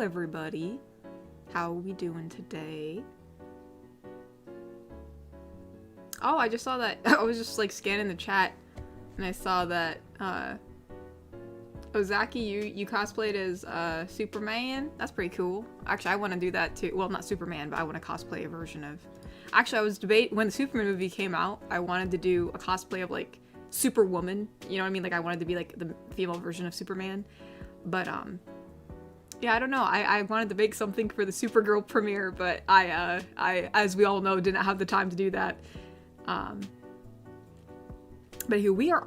Everybody, how are we doing today? Oh, I just saw that. I was just like scanning the chat and I saw that Ozaki, you cosplayed as Superman. That's pretty cool. Actually, I want to do that too. Well, not Superman, but I want to cosplay a version of. Actually, I was debating when the Superman movie came out, I wanted to do a cosplay of like Superwoman. You know what I mean? Like I wanted to be like the female version of Superman. But yeah, I don't know. I wanted to make something for the Supergirl premiere, but I, as we all know, didn't have the time to do that. But here we are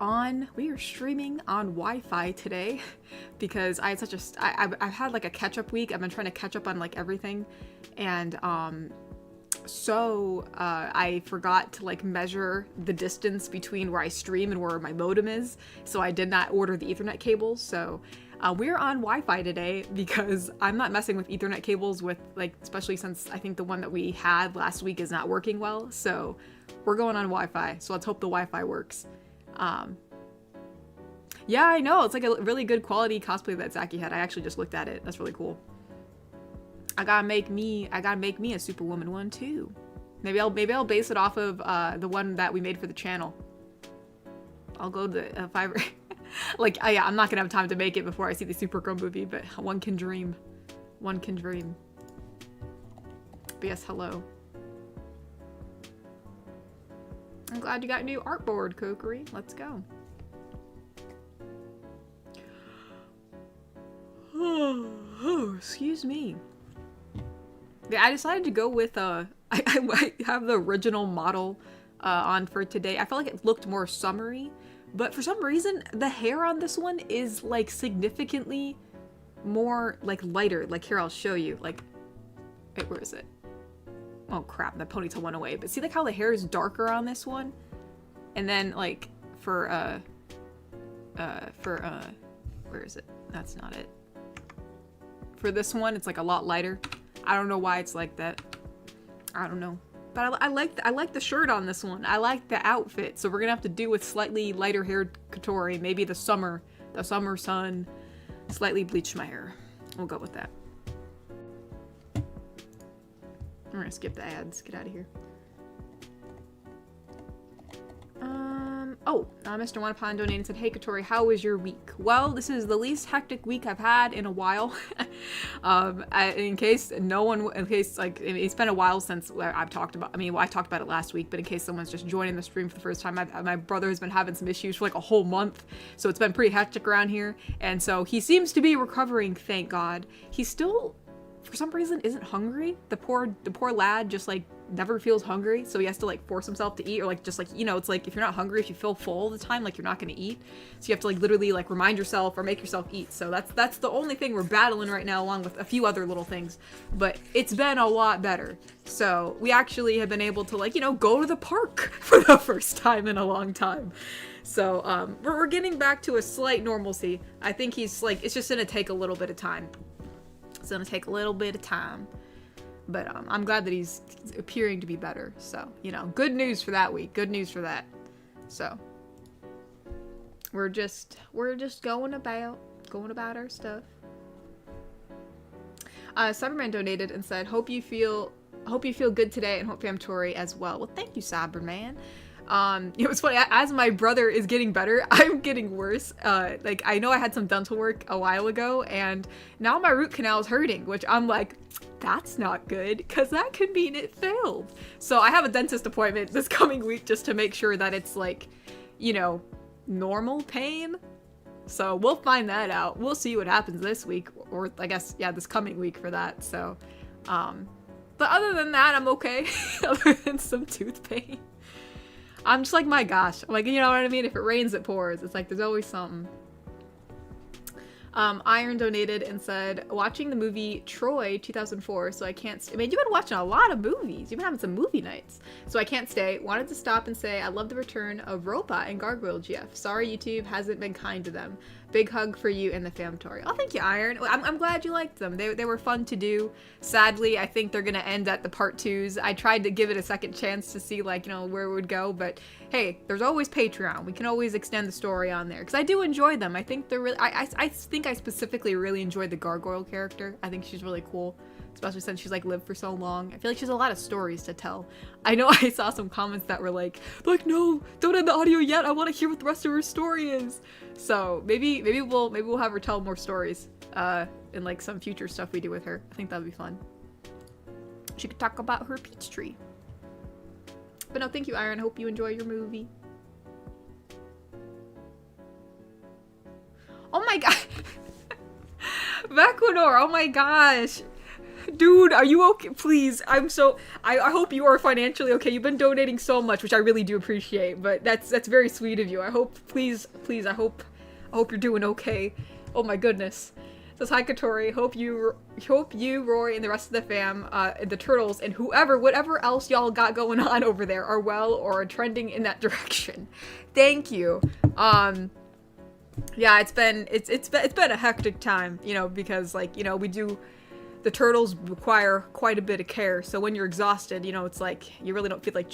streaming on Wi-Fi today because I had I've had like a catch-up week. I've been trying to catch up on like everything, and so I forgot to like measure the distance between where I stream and where my modem is, so I did not order the Ethernet cables. So we're on Wi-Fi today because I'm not messing with Ethernet cables with like, especially since I think the one that we had last week is not working well. So we're going on Wi-Fi. So let's hope the Wi-Fi works. Yeah, I know. It's like a really good quality cosplay that Zaki had. I actually just looked at it. That's really cool. I gotta make me a Superwoman one too. Maybe I'll base it off of the one that we made for the channel. I'll go to Fiverr. Like, yeah, I'm not gonna have time to make it before I see the Supergirl movie, but one can dream. One can dream. But yes, hello. I'm glad you got a new artboard, Kokiri. Let's go. Oh, excuse me. Yeah, I decided to go with, I have the original model on for today. I felt like it looked more summery. But for some reason, the hair on this one is, like, significantly more, like, lighter. Like, here, I'll show you. Like, wait, where is it? Oh, crap, the ponytail went away. But see, like, how the hair is darker on this one? And then, like, where is it? That's not it. For this one, it's, like, a lot lighter. I don't know why it's like that. I don't know. But I like the shirt on this one. I like the outfit. So we're gonna have to do with slightly lighter haired Katori. Maybe the summer sun. Slightly bleach my hair. We'll go with that. We're gonna skip the ads. Get out of here. Mr. Wanapon donated and said, "Hey Katori, how was your week?" Well, this is the least hectic week I've had in a while. In case like it's been a while since I've talked about. I talked about it last week, but in case someone's just joining the stream for the first time, my brother has been having some issues for like a whole month, so it's been pretty hectic around here, and so he seems to be recovering. Thank God. He still, for some reason, isn't hungry. The poor lad just like never feels hungry, so he has to like force himself to eat, or like just like, you know, it's like if you're not hungry, if you feel full all the time, like you're not gonna eat, so you have to like literally like remind yourself or make yourself eat. So that's the only thing we're battling right now, along with a few other little things, but it's been a lot better. So we actually have been able to, like, you know, go to the park for the first time in a long time. So we're getting back to a slight normalcy. I think he's like, it's just gonna take a little bit of time. It's gonna take a little bit of time. But I'm glad that he's appearing to be better. So, you know, good news for that week. Good news for that. So, we're just going about our stuff. Cyberman donated and said, "Hope you feel good today, and hope Tori as well." Well, thank you, Cyberman. It was funny, as my brother is getting better, I'm getting worse. Like, I know I had some dental work a while ago, and now my root canal is hurting, which I'm like, that's not good, because that could mean it failed. So I have a dentist appointment this coming week just to make sure that it's like, you know, normal pain. So we'll find that out. We'll see what happens this week, or I guess, yeah, this coming week for that. So, but other than that, I'm okay, other than some tooth pain. I'm just like, my gosh, like, you know what I mean? If it rains, it pours. It's like, there's always something. Iron donated and said, "Watching the movie Troy 2004, so I can't you've been watching a lot of movies. You've been having some movie nights. So I can't stay. Wanted to stop and say I love the return of Robot and Gargoyle GF. Sorry YouTube hasn't been kind to them. Big hug for you and the Famtory. Oh, thank you, Iron. I'm glad you liked them. They were fun to do. Sadly, I think they're gonna end at the part 2s. I tried to give it a second chance to see, like, you know, where it would go, but hey, there's always Patreon. We can always extend the story on there, because I do enjoy them. I think they're really, I think I specifically really enjoyed the Gargoyle character. I think she's really cool, especially since she's, like, lived for so long. I feel like she has a lot of stories to tell. I know I saw some comments that were like, no, don't end the audio yet. I want to hear what the rest of her story is. So maybe we'll have her tell more stories in, like, some future stuff we do with her. I think that'd be fun. She could talk about her peach tree. But no, thank you, Iron. I hope you enjoy your movie. Oh my god. Vequinor, oh my gosh. Dude, are you okay? Please, I hope you are financially okay. You've been donating so much, which I really do appreciate, but that's very sweet of you. I hope, please, I hope you're doing okay. Oh my goodness. Says, hi, Katori. Hope you, Rory, and the rest of the fam, the turtles, and whatever else y'all got going on over there are well or are trending in that direction. Thank you. Yeah, it's been a hectic time, you know, because, like, you know, the turtles require quite a bit of care, so when you're exhausted, you know, it's like, you really don't feel like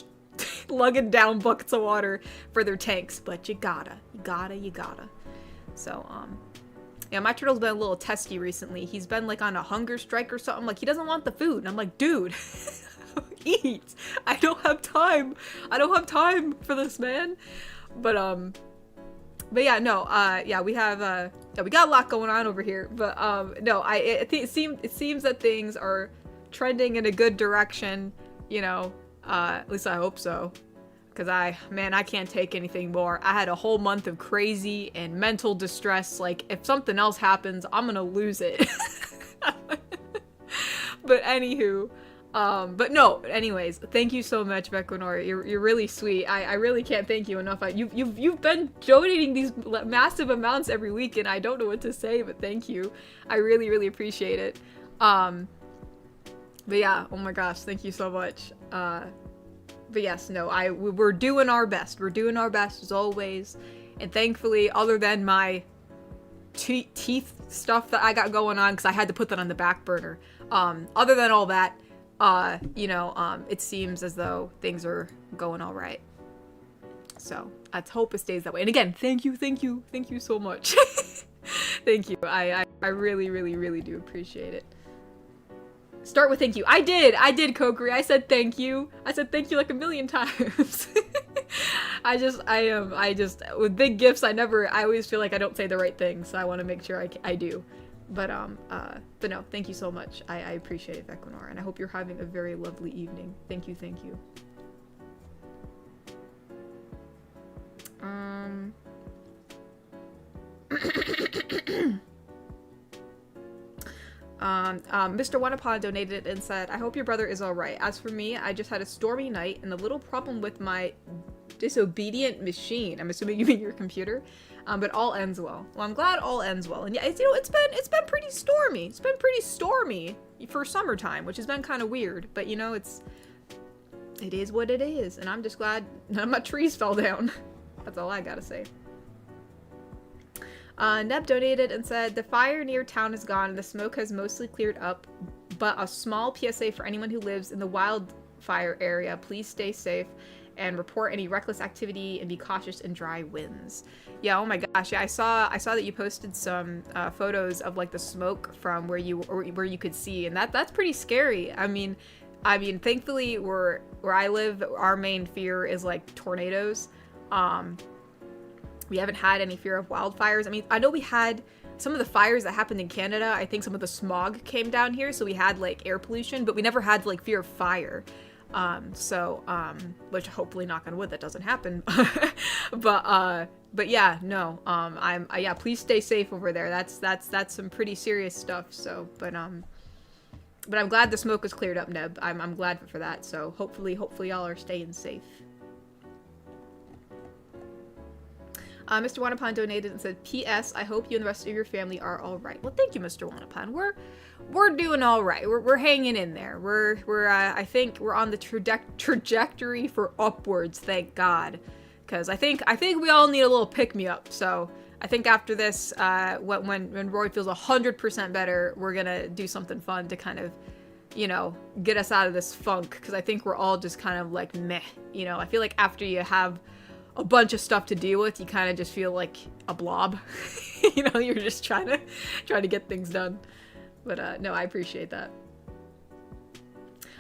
lugging down buckets of water for their tanks, but you gotta. So, yeah, my turtle's been a little testy recently. He's been, like, on a hunger strike or something. Like, he doesn't want the food. And I'm like, dude, eat. I don't have time for this, man. But yeah, no, yeah, we have, yeah, we got a lot going on over here. But, no, it seems that things are trending in a good direction, you know, at least I hope so. Because I can't take anything more. I had a whole month of crazy and mental distress. Like, if something else happens, I'm gonna lose it. But anywho, but no, anyways, thank you so much, Vequinor. You're really sweet. I really can't thank you enough. You've been donating these massive amounts every week, and I don't know what to say, but thank you. I really, really appreciate it. But yeah, oh my gosh, thank you so much. But yes, no, we're doing our best. We're doing our best as always. And thankfully, other than my teeth stuff that I got going on, because I had to put that on the back burner. Other than all that, you know, it seems as though things are going all right. So let's hope it stays that way. And again, thank you so much. Thank you. I really, really, really do appreciate it. Start with thank you. I did, Kokiri. I said thank you. I said thank you like a million times. I just, with big gifts, I always feel like I don't say the right thing, so I want to make sure I do. But no, thank you so much. I appreciate it, Vequinor, and I hope you're having a very lovely evening. Thank you. Mr. Wanapon donated and said, I hope your brother is alright. As for me, I just had a stormy night and a little problem with my disobedient machine. I'm assuming you mean your computer. But all ends well. Well, I'm glad all ends well. And yeah, you know, it's been pretty stormy. It's been pretty stormy for summertime, which has been kind of weird. But you know, it is what it is. And I'm just glad none of my trees fell down. That's all I gotta say. Neb donated and said, the fire near town is gone and the smoke has mostly cleared up, but a small PSA for anyone who lives in the wildfire area. Please stay safe and report any reckless activity and be cautious in dry winds. Yeah, oh my gosh. Yeah, I saw that you posted some photos of like the smoke from where you could see, and that's pretty scary. I mean, thankfully where I live, our main fear is like tornadoes. We haven't had any fear of wildfires. I mean, I know we had some of the fires that happened in Canada. I think some of the smog came down here, so we had like air pollution, but we never had like fear of fire. Which hopefully, knock on wood, that doesn't happen. But yeah, no. Yeah, please stay safe over there. That's some pretty serious stuff. So, but I'm glad the smoke was cleared up, Neb. I'm glad for that. So hopefully y'all are staying safe. Mr. Wanapon donated and said, P.S. I hope you and the rest of your family are all right. Well, thank you, Mr. Wanapon. We're doing all right. We're hanging in there. I think we're on the trajectory for upwards. Thank God, because I think we all need a little pick me up. So I think after this, when Roy feels 100% better, we're gonna do something fun to kind of, you know, get us out of this funk, because I think we're all just kind of like meh, you know. I feel like after you have a bunch of stuff to deal with, you kind of just feel like a blob. You know, you're just trying to get things done. But no, I appreciate that.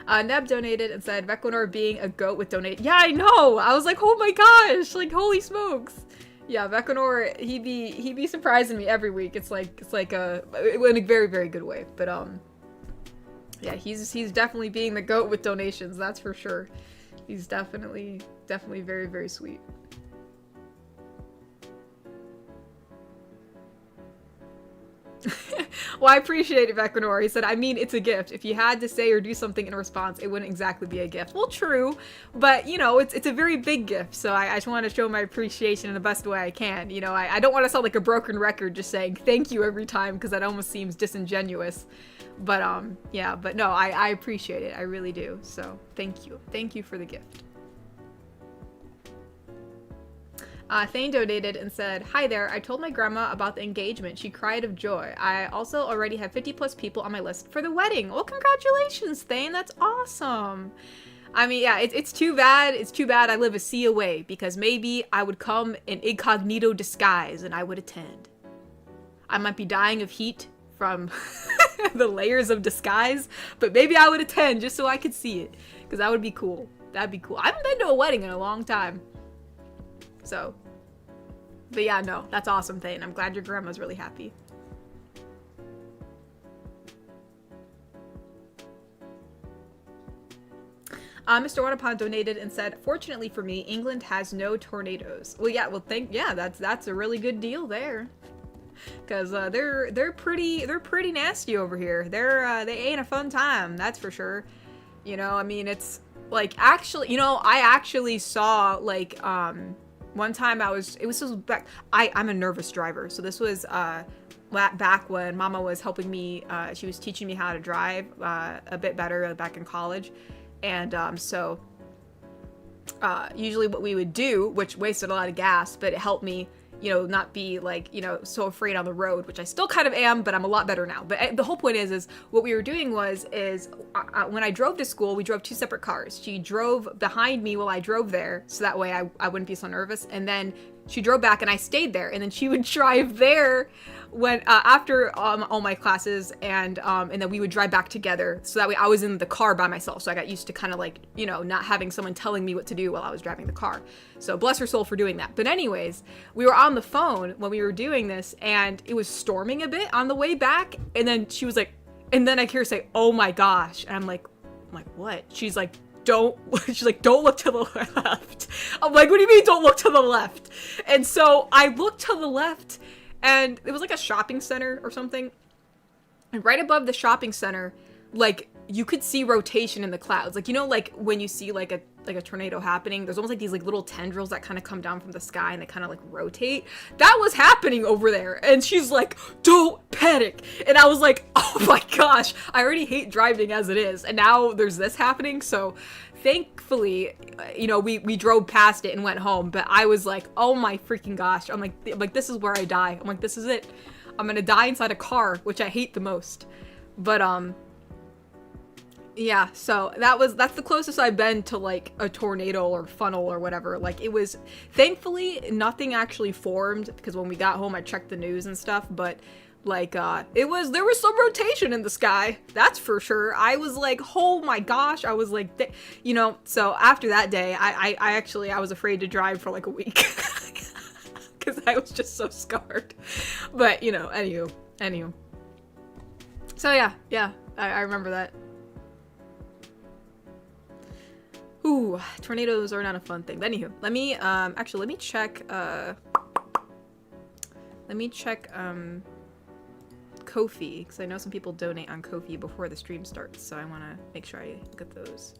Neb donated and said, Vequinor being a goat with donate. Yeah, I know. I was like, oh my gosh, like holy smokes. Yeah, Vequinor, he be surprising me every week. It's like in a very, very good way. But yeah, he's definitely being the goat with donations, that's for sure. He's definitely very, very sweet. Well, I appreciate it, Vequinor. He said, I mean, it's a gift. If you had to say or do something in response, it wouldn't exactly be a gift. Well, true, but, you know, it's a very big gift, so I just want to show my appreciation in the best way I can. You know, I don't want to sound like a broken record just saying thank you every time, because that almost seems disingenuous. But, yeah, but no, I appreciate it. I really do. So, thank you. Thank you for the gift. Thane donated and said, hi there, I told my grandma about the engagement. She cried of joy. I also already have 50 plus people on my list for the wedding. Well, congratulations, Thane. That's awesome. I mean, yeah, it's too bad. It's too bad I live a sea away, because maybe I would come in incognito disguise and I would attend. I might be dying of heat from the layers of disguise, but maybe I would attend just so I could see it, because that would be cool. That'd be cool. I haven't been to a wedding in a long time. So, but yeah, no, that's awesome, Thane. I'm glad your grandma's really happy. Mr. Wanapon donated and said, fortunately for me, England has no tornadoes. Well, yeah, well, yeah, that's a really good deal there. Cause they're pretty nasty over here. They ain't a fun time, that's for sure. You know, I mean, it's like, actually, you know, I actually saw like one time I'm a nervous driver, so this was back when Mama was helping me. She was teaching me how to drive a bit better back in college, and so usually what we would do, which wasted a lot of gas, but it helped me, you know, not be like, you know, so afraid on the road, which I still kind of am, but I'm a lot better now. But the whole point is what we were doing is when I drove to school, we drove two separate cars. She drove behind me while I drove there, so that way I wouldn't be so nervous. And then she drove back and I stayed there, and then she would drive there when after all my classes, and then we would drive back together, so that way I was in the car by myself, so I got used to kind of like, you know, not having someone telling me what to do while I was driving the car. So bless her soul for doing that. But anyways, we were on the phone when we were doing this, and it was storming a bit on the way back, and then she was like, and then I hear her say, oh my gosh, and I'm like what? She's like, don't look to the left. I'm like, what do you mean don't look to the left? And so I looked to the left, and it was like a shopping center or something. And right above the shopping center, like, you could see rotation in the clouds. Like, you know, like when you see like a tornado happening, there's almost like these like little tendrils that kind of come down from the sky and they kind of like rotate. That was happening over there. And she's like, don't panic. And I was like, oh my gosh, I already hate driving as it is, and now there's this happening. So thankfully, you know, we drove past it and went home, but I was like, oh my freaking gosh. I'm like, this is where I die. I'm like, this is it. I'm gonna die inside a car, which I hate the most. But yeah, so that's the closest I've been to like a tornado or funnel or whatever. Like, it was, thankfully nothing actually formed, because when we got home I checked the news and stuff, but like there was some rotation in the sky, that's for sure. I was like, oh my gosh, I was like, you know. So after that day, I was afraid to drive for like a week because I was just so scarred. But you know, anywho. So yeah, I remember that. Ooh, tornadoes are not a fun thing. But anywho, let me check Ko-fi, because I know some people donate on Ko-fi before the stream starts, so I want to make sure I look at those.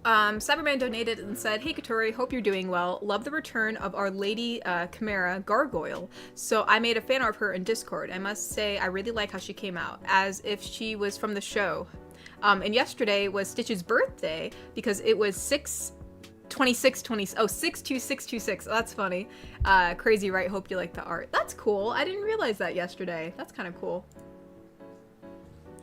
Cyberman donated and said, hey Katori, hope you're doing well. Love the return of our lady Chimera Gargoyle. So I made a fan art of her in Discord. I must say I really like how she came out, as if she was from the show. And yesterday was Stitch's birthday, because it was 6 62626. That's funny. Crazy, right? Hope you like the art. That's cool. I didn't realize that yesterday. That's kind of cool.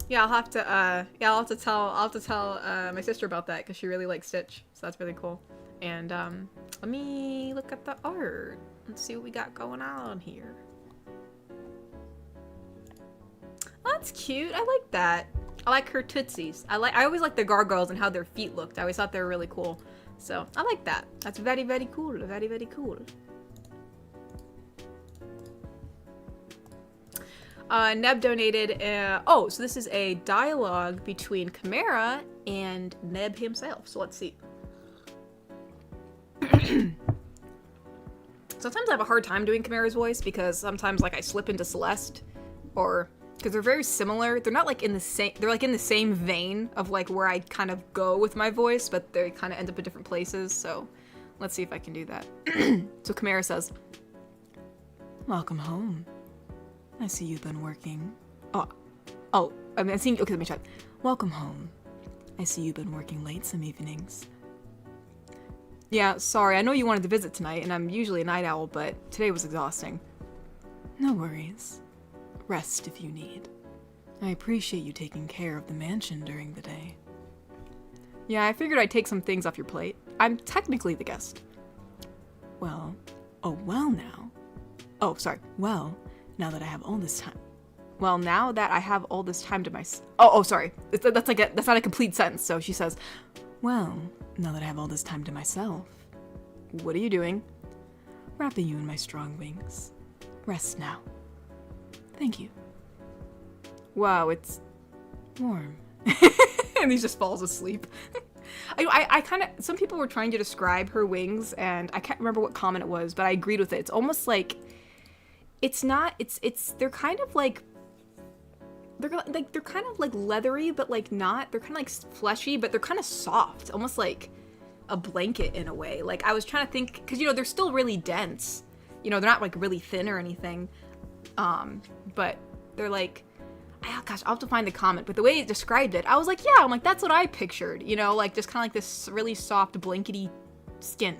Yeah, I'll have to tell my sister about that because she really likes Stitch. So that's really cool. And let me look at the art. Let's see what we got going on here. Oh, that's cute. I like that. I like her tootsies. I always like the gargoyles and how their feet looked. I always thought they were really cool. So I like that. That's very, very cool. Very, very cool. Neb donated, oh, so this is a dialogue between Chimera and Neb himself. So let's see. Sometimes I have a hard time doing Chimera's voice because sometimes like I slip into Celeste, or because they're very similar. They're not like in the same, they're like in the same vein of like where I kind of go with my voice, but they kind of end up in different places. So let's see if I can do that. So Chimera says, "Welcome home. I see you've been working." Oh, I mean, okay, let me try. "Welcome home. I see you've been working late some evenings." "Yeah, sorry, I know you wanted to visit tonight, and I'm usually a night owl, but today was exhausting." "No worries. Rest if you need. I appreciate you taking care of the mansion during the day." "Yeah, I figured I'd take some things off your plate. I'm technically the guest." Well, now that I have all this time. Well, now that I have all this time to myself. Sorry. That's not a complete sentence. So she says, "Well, now that I have all this time to myself." "What are you doing?" "Wrapping you in my strong wings. Rest now." "Thank you." "Wow, it's warm." And he just falls asleep. I kind of, some people were trying to describe her wings, and I can't remember what comment it was, but I agreed with it. It's almost like, they're kind of like, they're kind of like leathery, but like not, they're kind of like fleshy, but they're kind of soft, almost like a blanket in a way. Like I was trying to think, because, they're still really dense, they're not like really thin or anything. But they're like, oh gosh, I'll have to find the comment, but the way it described it, I was like, yeah, I'm like, that's what I pictured, like just kind of like this really soft blankety skin.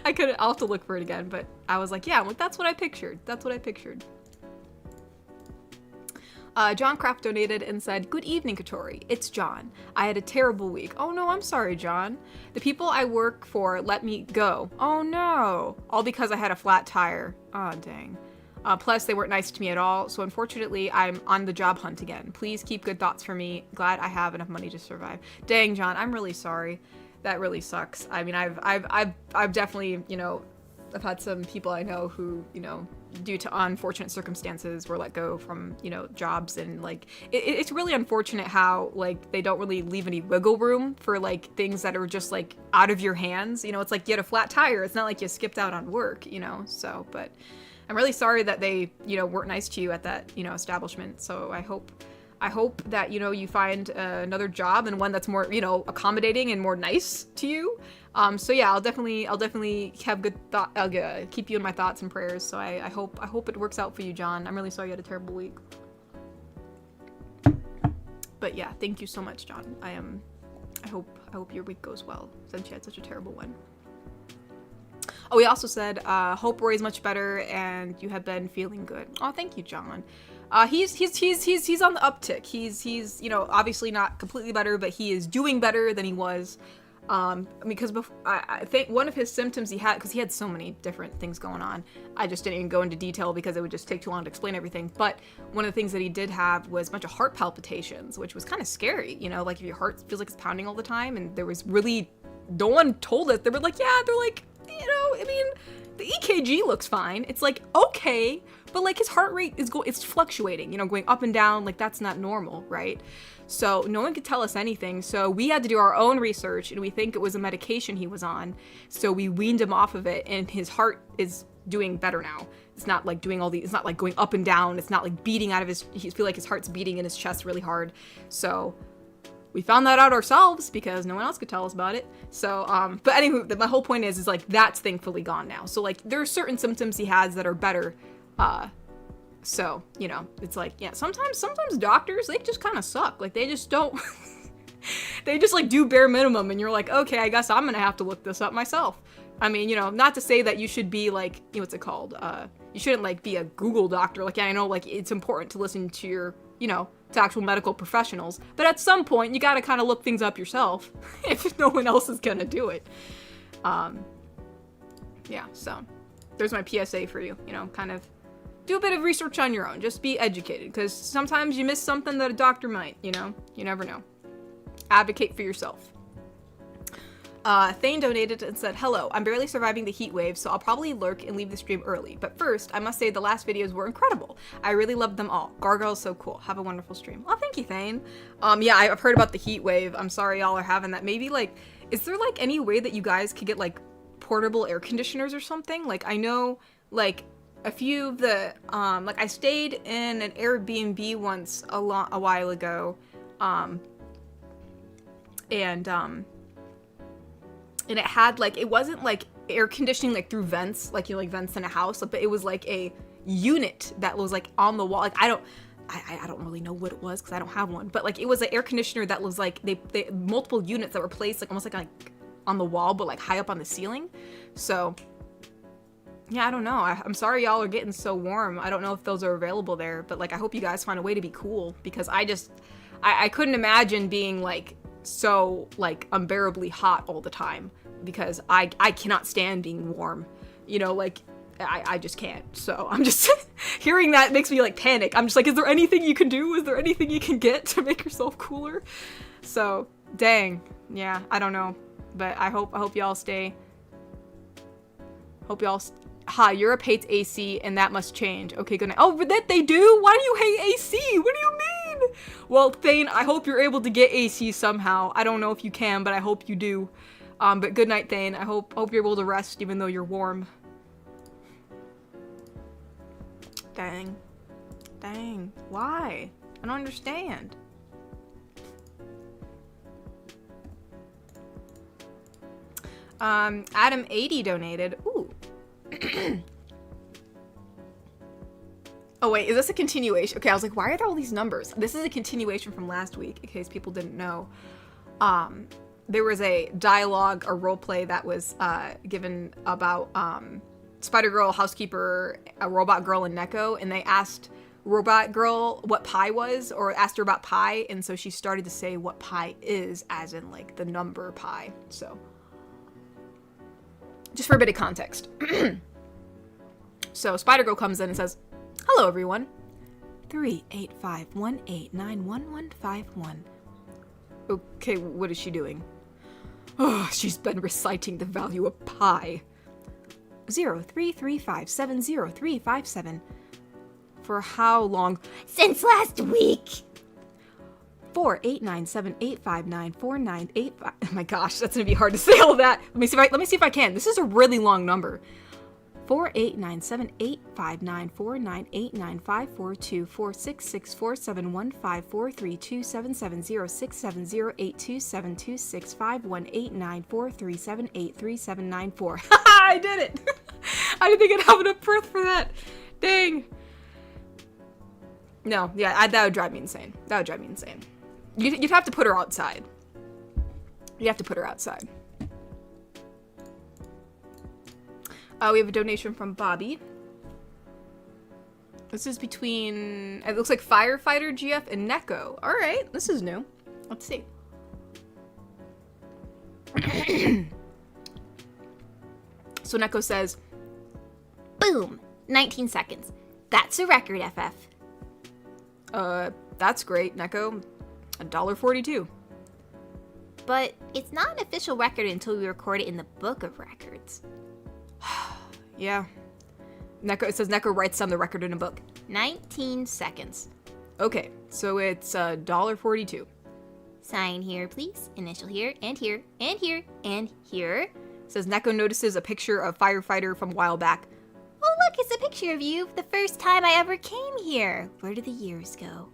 I'll have to look for it again, but I was like, yeah, I'm like, that's what I pictured. That's what I pictured. John Kraft donated and said, "Good evening, Katori. It's John. I had a terrible week." "Oh no, I'm sorry, John. The people I work for let me go." "Oh no. All because I had a flat tire." "Oh, dang. Plus, they weren't nice to me at all, so unfortunately, I'm on the job hunt again. Please keep good thoughts for me. Glad I have enough money to survive." Dang, John, I'm really sorry. That really sucks. I mean, I've definitely, I've had some people I know who, due to unfortunate circumstances were let go from, jobs, and like, it's really unfortunate how like they don't really leave any wiggle room for like things that are just like out of your hands. It's like you had a flat tire. It's not like you skipped out on work, so, but I'm really sorry that they, weren't nice to you at that, establishment. So I hope that, you find another job, and one that's more, accommodating and more nice to you. So yeah, I'll definitely have good thought. I'll keep you in my thoughts and prayers. So I hope it works out for you, John. I'm really sorry you had a terrible week. But yeah, thank you so much, John. I hope your week goes well, since you had such a terrible one. Oh, he also said, "Hope Roy's much better and you have been feeling good." Oh, thank you, John. He's on the uptick. He's obviously not completely better, but he is doing better than he was. Because I think one of his symptoms he had, because he had so many different things going on, I just didn't even go into detail because it would just take too long to explain everything. But one of the things that he did have was a bunch of heart palpitations, which was kind of scary. Like if your heart feels like it's pounding all the time, and there was really, no one told us. They were like, yeah, they're like, I mean, the EKG looks fine. It's like, okay, but like his heart rate is it's fluctuating, going up and down. Like that's not normal, right? So no one could tell us anything. So we had to do our own research, and we think it was a medication he was on. So we weaned him off of it, and his heart is doing better now. It's not like doing all these, it's not like going up and down. It's not like beating out of he feel like his heart's beating in his chest really hard. So we found that out ourselves because no one else could tell us about it. So, but anywho, my whole point is like, that's thankfully gone now. So like, there are certain symptoms he has that are better. So, it's like, yeah, sometimes doctors, they just kind of suck. Like they just don't, They just like do bare minimum, and you're like, okay, I guess I'm gonna have to look this up myself. I mean, you know, not to say that you should be like, you know, what's it called? You shouldn't like be a Google doctor. Like, yeah, I know like it's important to listen to your, you know, to actual medical professionals, but at some point you gotta kind of look things up yourself if no one else is gonna do it. Yeah, so there's my PSA for you, you know, kind of do a bit of research on your own. Just be educated, because sometimes you miss something that a doctor might, you know? You never know. Advocate for yourself. Thane donated and said, hello, I'm barely surviving the heat wave, so I'll probably lurk and leave the stream early. But first, I must say the last videos were incredible. I really loved them all. Gargoyle's so cool. Have a wonderful stream. Oh, thank you, Thane. Yeah, I've heard about the heat wave. I'm sorry y'all are having that. Maybe, like, is there, like, any way that you guys could get, like, portable air conditioners or something? Like, I know, like, a few of the, like, I stayed in an Airbnb once a while ago, and it had, like, it wasn't, like, air conditioning, like, through vents, like, you know, like, vents in a house, but it was, like, a unit that was, like, on the wall. Like, I don't really know what it was, because I don't have one, but, like, it was an air conditioner that was, like, they multiple units that were placed, like, almost, like, on the wall, but, like, high up on the ceiling. So, yeah, I don't know. I'm sorry y'all are getting so warm. I don't know if those are available there, but, like, I hope you guys find a way to be cool, because I couldn't imagine being, like, so, like, unbearably hot all the time, because I cannot stand being warm, you know, like, I just can't. So I'm just hearing that makes me like panic. I'm just like, is there anything you can do? Is there anything you can get to make yourself cooler? So dang, yeah, I don't know, but I hope y'all stay. Hope y'all. Europe hates AC, and that must change. Okay, good night. Oh, but that they do? Why do you hate AC? What do you mean? Well, Thane, I hope you're able to get AC somehow. I don't know if you can, but I hope you do. But good night, Thane. I hope you're able to rest even though you're warm. Dang. Dang. Why? I don't understand. Adam 80 donated. Ooh. Oh wait, is this a continuation? Okay, I was like, why are there all these numbers? This is a continuation from last week, in case people didn't know. There was a dialogue, a roleplay that was given about Spider-Girl, Housekeeper, a Robot Girl, and Neko, and they asked Robot Girl what pi was, or asked her about pi, and so she started to say what pi is, as in like the number pi. So just for a bit of context. So Spider-Girl comes in and says, hello everyone. 38518911151. Okay, what is she doing? Oh, she's been reciting the value of pi. 033570357. For how long? Since last week. 48978594985. Oh my gosh, that's gonna be hard to say all that. Let me see if I can. This is a really long number. 48978594989542247706708272651894378378379 I did it. I didn't think I'd have enough birth for that. Dang. No, yeah, that would drive me insane. That would drive me insane. You'd have to put her outside. You have to put her outside. We have a donation from Bobby. This is between, it looks like Firefighter GF and Neko. All right, this is new. Let's see. So Neko says, boom, 19 seconds. That's a record, FF. That's great, Neko. $1.42. But it's not an official record until we record it in the Book of Records. Yeah. It says Neko writes down the record in a book. 19 seconds. Okay, so it's $1.42. Sign here, please. Initial here, and here, and here, and here. It says Neko notices a picture of Firefighter from a while back. Oh look, it's a picture of you the first time I ever came here. Where did the years go?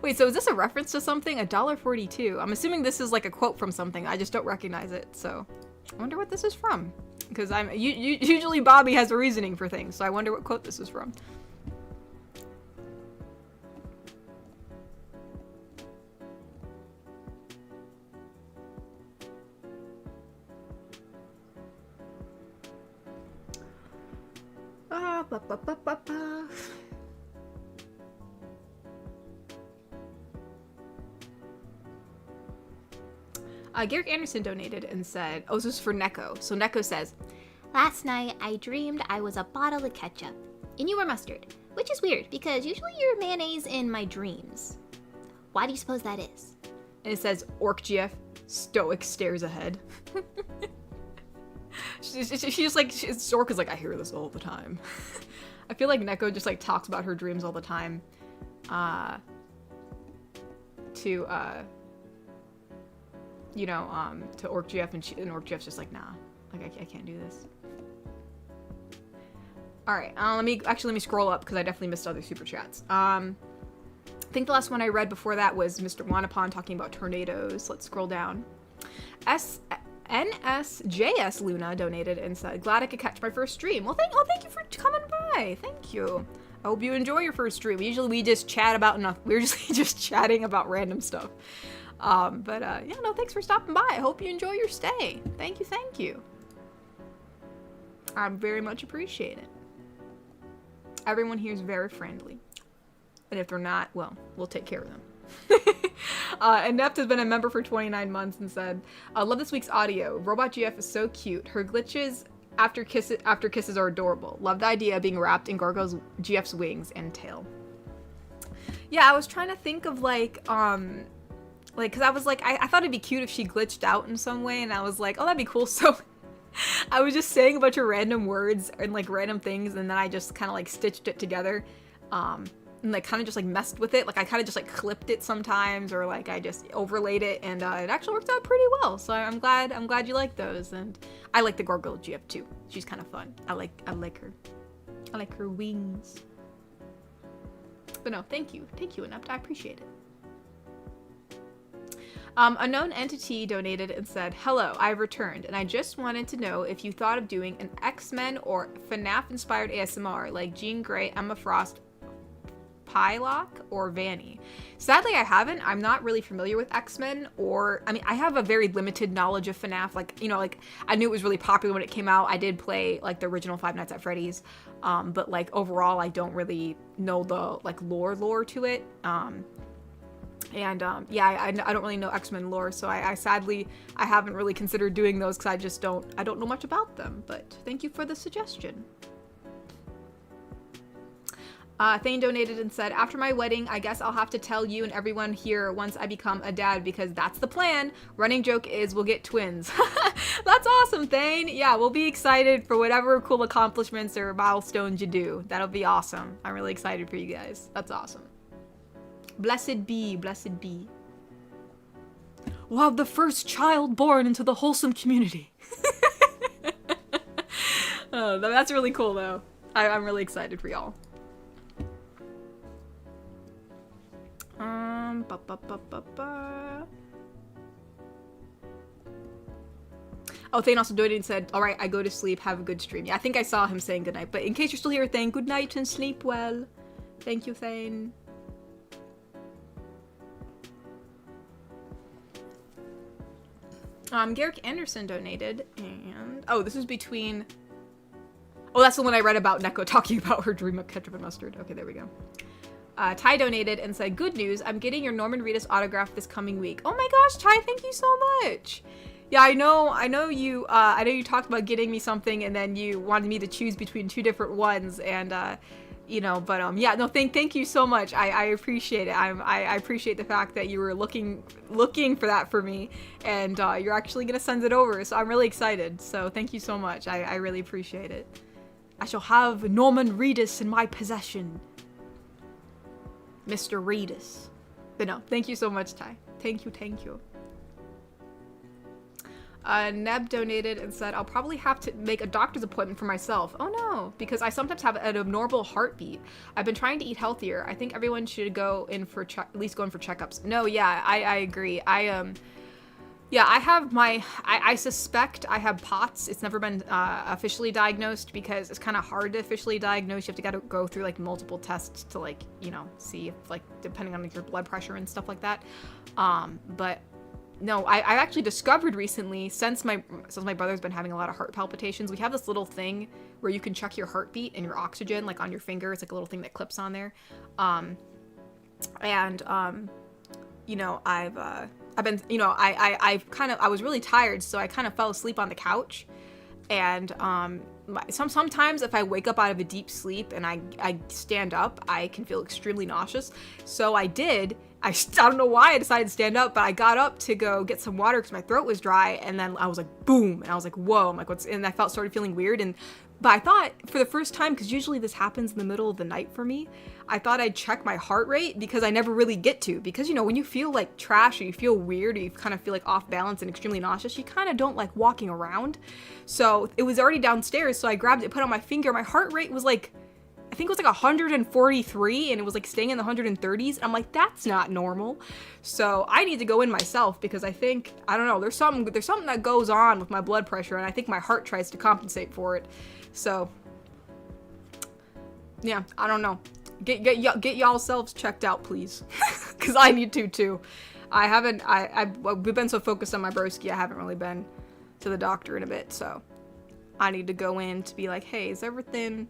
Wait, so is this a reference to something? $1.42. I'm assuming this is like a quote from something. I just don't recognize it, so I wonder what this is from. Because usually Bobby has a reasoning for things, so I wonder what quote this is from. Garrick Anderson donated and said, oh, this is for Neko. So Neko says, last night I dreamed I was a bottle of ketchup, and you were mustard, which is weird because usually you're mayonnaise in my dreams. Why do you suppose that is? And it says, Orc GF, stoic stares ahead. She's just like, Orc is like, I hear this all the time. I feel like Neko just like talks about her dreams all the time. To Orc GF, and Orc GF's just like, nah, like I can't do this. All right, let me scroll up because I definitely missed other super chats. I think the last one I read before that was Mr. Wanapon talking about tornadoes. Let's scroll down. NSJS Luna donated and said, glad I could catch my first stream. Well, thank you for coming by. Thank you. I hope you enjoy your first stream. We just chat about nothing. We're just chatting about random stuff. Thanks for stopping by. I hope you enjoy your stay. Thank you. I very much appreciate it. Everyone here is very friendly. And if they're not, well, we'll take care of them. And Nept has been a member for 29 months and said, love this week's audio. Robot GF is so cute. Her glitches after kisses are adorable. Love the idea of being wrapped in Gargoyle's GF's wings and tail. Yeah, I was trying to think of because I was like, I thought it'd be cute if she glitched out in some way, and I was like, oh, that'd be cool. So I was just saying a bunch of random words and like random things, and then I just kind of like stitched it together. And like kind of just like messed with it. Like I kind of just like clipped it sometimes, or like I just overlaid it, and it actually worked out pretty well. So I'm glad you like those, and I like the Gargoyle GF too. She's kind of fun. I like her. I like her wings. But no, thank you, Inept. I appreciate it. Unknown Entity donated and said, hello, I've returned, and I just wanted to know if you thought of doing an X-Men or FNAF-inspired ASMR like Jean Grey, Emma Frost, Psylocke, or Vanny. Sadly, I haven't. I'm not really familiar with X-Men, I have a very limited knowledge of FNAF. I knew it was really popular when it came out. I did play, like, the original Five Nights at Freddy's, but, like, overall, I don't really know the, like, lore to it. I don't really know X-Men lore, so I sadly haven't really considered doing those because I don't know much about them, but thank you for the suggestion. Thane donated and said, after my wedding, I guess I'll have to tell you and everyone here once I become a dad, because that's the plan. Running joke is we'll get twins. That's awesome, Thane. Yeah, we'll be excited for whatever cool accomplishments or milestones you do. That'll be awesome. I'm really excited for you guys. That's awesome. Blessed be, blessed be. We'll have the first child born into the Wholesome community. Oh, that's really cool, though. I'm really excited for y'all. Oh, Thane also donated and said, alright, I go to sleep, have a good stream. Yeah, I think I saw him saying goodnight, but in case you're still here, Thane, good night and sleep well. Thank you, Thane. Garrick Anderson donated, and... oh, this is between... oh, that's the one I read about Neko talking about her dream of ketchup and mustard. Okay, there we go. Ty donated and said, good news, I'm getting your Norman Reedus autograph this coming week. Oh my gosh, Ty, thank you so much. Yeah, I know you talked about getting me something, and then you wanted me to choose between two different ones, and, yeah, no, thank you so much. I appreciate it. I appreciate the fact that you were looking for that for me, and, you're actually gonna send it over, so I'm really excited. So thank you so much. I really appreciate it. I shall have Norman Reedus in my possession. Mr. Reedus. But no, thank you so much, Ty. Thank you. Neb donated and said, I'll probably have to make a doctor's appointment for myself. Oh no, because I sometimes have an abnormal heartbeat. I've been trying to eat healthier. I think everyone should go in for at least go in for checkups. No, yeah, I agree. I suspect I have POTS. It's never been officially diagnosed because it's kind of hard to officially diagnose. You have to go through like multiple tests to like, see if like depending on like, your blood pressure and stuff like that. But I actually discovered recently, since my brother's been having a lot of heart palpitations, we have this little thing where you can check your heartbeat and your oxygen, like on your finger. It's like a little thing that clips on there. You know, I've been, you know, I was really tired, so I kind of fell asleep on the couch. And sometimes if I wake up out of a deep sleep and I stand up, I can feel extremely nauseous. So I did. I don't know why I decided to stand up, but I got up to go get some water because my throat was dry, and then I was like, boom, and I was like, whoa, I'm like, what's, and I started feeling weird, but I thought for the first time, because usually this happens in the middle of the night for me, I thought I'd check my heart rate, because I never really get to, because, you know, when you feel like trash, or you feel weird, or you kind of feel like off balance and extremely nauseous, you kind of don't like walking around. So it was already downstairs, so I grabbed it, put it on my finger, my heart rate was like, I think it was like 143, and it was like staying in the 130s. I'm like, that's not normal. So I need to go in myself, because I think, I don't know, there's something that goes on with my blood pressure, and I think my heart tries to compensate for it. So yeah, I don't know. Get y'all selves checked out, please, because I need to too. We've been so focused on my broski, I haven't really been to the doctor in a bit, so I need to go in to be like, hey, is everything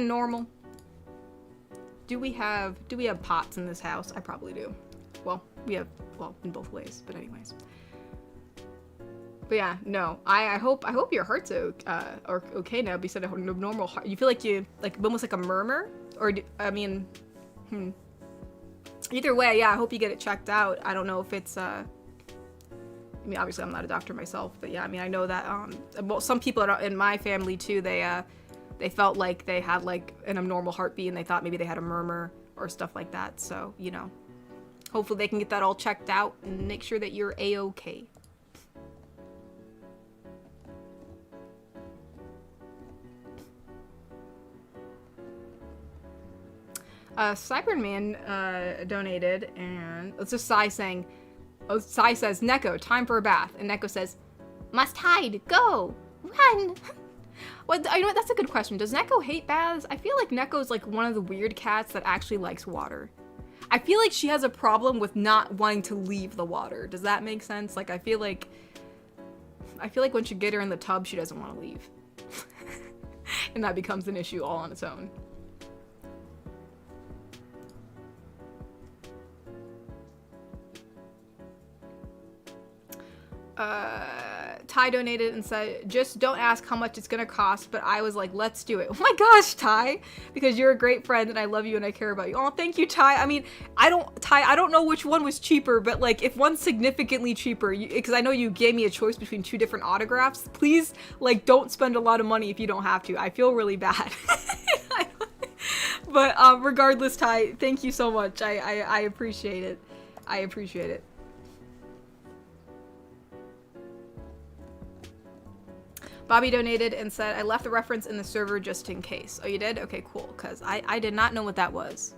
normal? Do we have pots in this house? I probably do. Well, in both ways, but anyways. But yeah, no, I hope your heart's okay now. But you said a normal heart. You feel like you, like, almost like a murmur? Or, either way, yeah, I hope you get it checked out. I don't know if it's, I mean, obviously I'm not a doctor myself, but yeah, I mean, I know that, well, some people in my family too, they felt like they had like an abnormal heartbeat, and they thought maybe they had a murmur or stuff like that. So, you know, hopefully they can get that all checked out and make sure that you're A-okay. Cyberman donated, and it's just Sai saying, Sai says, Neko, time for a bath. And Neko says, must hide, go, run. Well, you know what, that's a good question. Does Neko hate baths? I feel like Neko's like one of the weird cats that actually likes water. I feel like she has a problem with not wanting to leave the water. Does that make sense? Like, I feel like once you get her in the tub, she doesn't want to leave. And that becomes an issue all on its own. Ty donated and said, just don't ask how much it's gonna cost, but I was like, let's do it. Oh my gosh, Ty, because you're a great friend and I love you and I care about you. Oh, thank you, Ty. I mean, I don't know which one was cheaper, but like, if one's significantly cheaper, because I know you gave me a choice between 2 different autographs, please, like, don't spend a lot of money if you don't have to. I feel really bad. But regardless, Ty, thank you so much. I appreciate it. I appreciate it. Bobby donated and said, I left the reference in the server just in case. Oh, you did? Okay, cool, because I did not know what that was.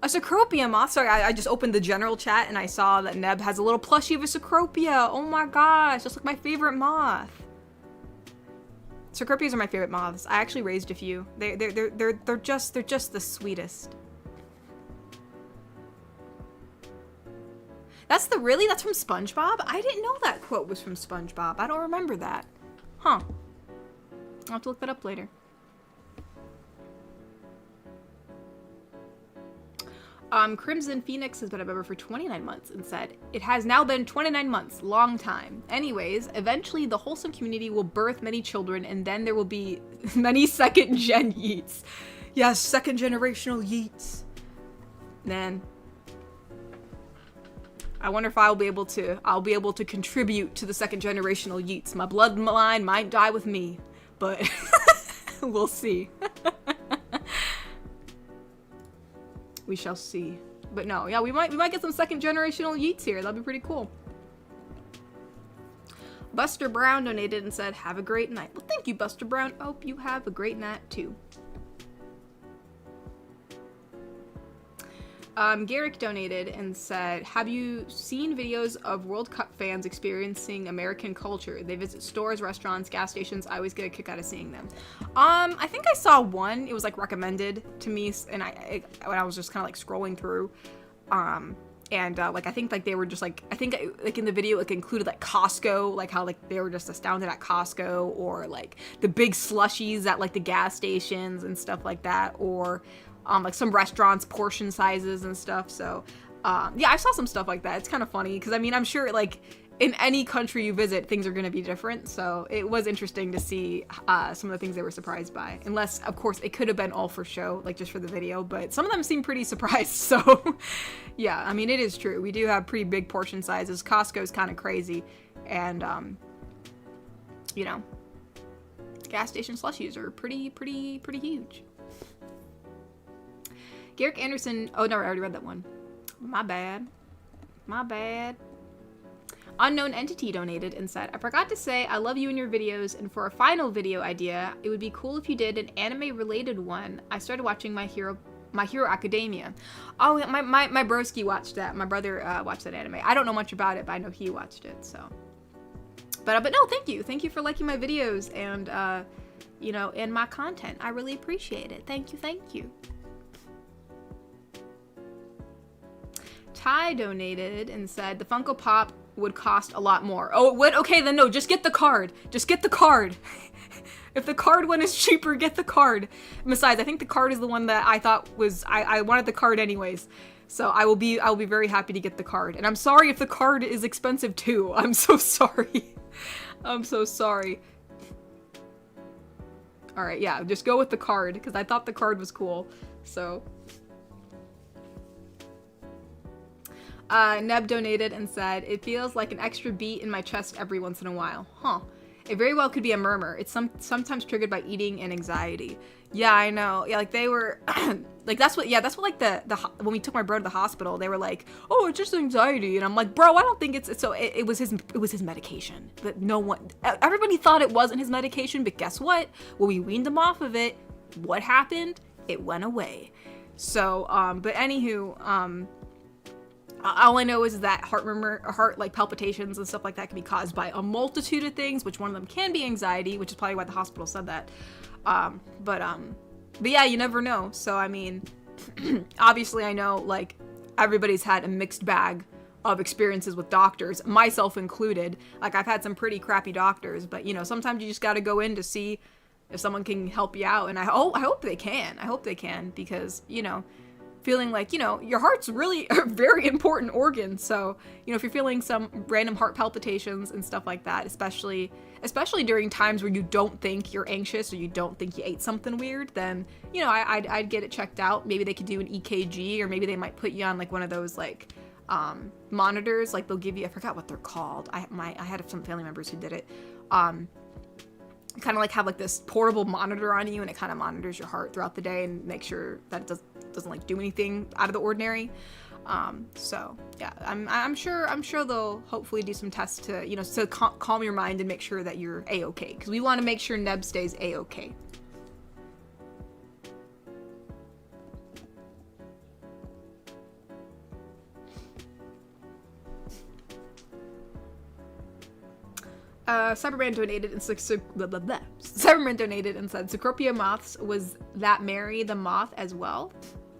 A Cecropia moth. Sorry, I just opened the general chat and I saw that Neb has a little plushie of a Cecropia. Oh my gosh, that's like my favorite moth. Cecropias are my favorite moths. I actually raised a few. They're just the sweetest. That's from SpongeBob? I didn't know that quote was from SpongeBob. I don't remember that. Huh. I'll have to look that up later. Crimson Phoenix has been a member for 29 months and said, it has now been 29 months, long time. Anyways, eventually the Wholesome community will birth many children and then there will be many second gen yeets. Yes, second generational yeets. Man. I wonder if I'll be able to contribute to the second generational yeets. My bloodline might die with me, but we'll see. We shall see. But no, yeah, we might get some second generational yeets here. That'd be pretty cool. Buster Brown donated and said, have a great night. Well, thank you, Buster Brown. I hope you have a great night too. Garrick donated and said, have you seen videos of World Cup fans experiencing American culture? They visit stores, restaurants, gas stations. I always get a kick out of seeing them. I think I saw one. It was like recommended to me, and when I was just kind of like scrolling through. And like I think like they were just like, I think like in the video like included like Costco, like how like they were just astounded at Costco, or like the big slushies at like the gas stations and stuff like that, or like some restaurants portion sizes and stuff. So yeah, I saw some stuff like that. It's kind of funny because I mean I'm sure like in any country you visit things are going to be different, so it was interesting to see some of the things they were surprised by, unless of course it could have been all for show, like just for the video, but some of them seemed pretty surprised. So yeah, I mean it is true, we do have pretty big portion sizes. Costco's kind of crazy, and you know, gas station slushies are pretty huge. Garrick Anderson, oh no, I already read that one, my bad. Unknown Entity donated and said, I forgot to say I love you and your videos, and for a final video idea, it would be cool if you did an anime related one. I started watching My Hero Academia. Oh, my broski watched that. My brother watched that anime. I don't know much about it, but I know he watched it, so. But no, thank you. Thank you for liking my videos and, you know, and my content. I really appreciate it. Thank you. Ty donated and said, the Funko Pop would cost a lot more. Oh, it would? Okay, then no, just get the card. Just get the card. If the card one is cheaper, get the card. And besides, I think the card is the one that I thought was, I wanted the card anyways. So I will be very happy to get the card. And I'm sorry if the card is expensive too. I'm so sorry. I'm so sorry. All right, yeah, just go with the card because I thought the card was cool. So Neb donated and said, it feels like an extra beat in my chest every once in a while. Huh. It very well could be a murmur. It's sometimes triggered by eating and anxiety. Yeah, I know. Yeah, like they were, like that's what like when we took my bro to the hospital, they were like, oh, it's just anxiety. And I'm like, bro, I don't think it's, so it was his medication. But no one, everybody thought it wasn't his medication, but guess what? When we weaned him off of it, what happened? It went away. So, but anywho, all I know is that heart like palpitations and stuff like that can be caused by a multitude of things, which one of them can be anxiety, which is probably why the hospital said that. But yeah, you never know. So I mean, obviously I know like everybody's had a mixed bag of experiences with doctors, myself included. Like I've had some pretty crappy doctors, but you know, sometimes you just got to go in to see if someone can help you out, and I hope they can. I hope they can, because you know, feeling like, you know, your heart's really a very important organ. So, you know, if you're feeling some random heart palpitations and stuff like that, especially during times where you don't think you're anxious or you don't think you ate something weird, then, you know, I'd get it checked out. Maybe they could do an EKG, or maybe they might put you on like one of those like monitors, like they'll give you, I forgot what they're called. I had some family members who did it. Kind of like have like this portable monitor on you, and it kind of monitors your heart throughout the day and make sure that it doesn't like do anything out of the ordinary. So yeah, I'm sure they'll hopefully do some tests to, you know, to calm your mind and make sure that you're a-okay, because we want to make sure Neb stays a-okay. Cyberman donated and Cyberman donated and said, Cecropia moths, was that Mary the moth as well?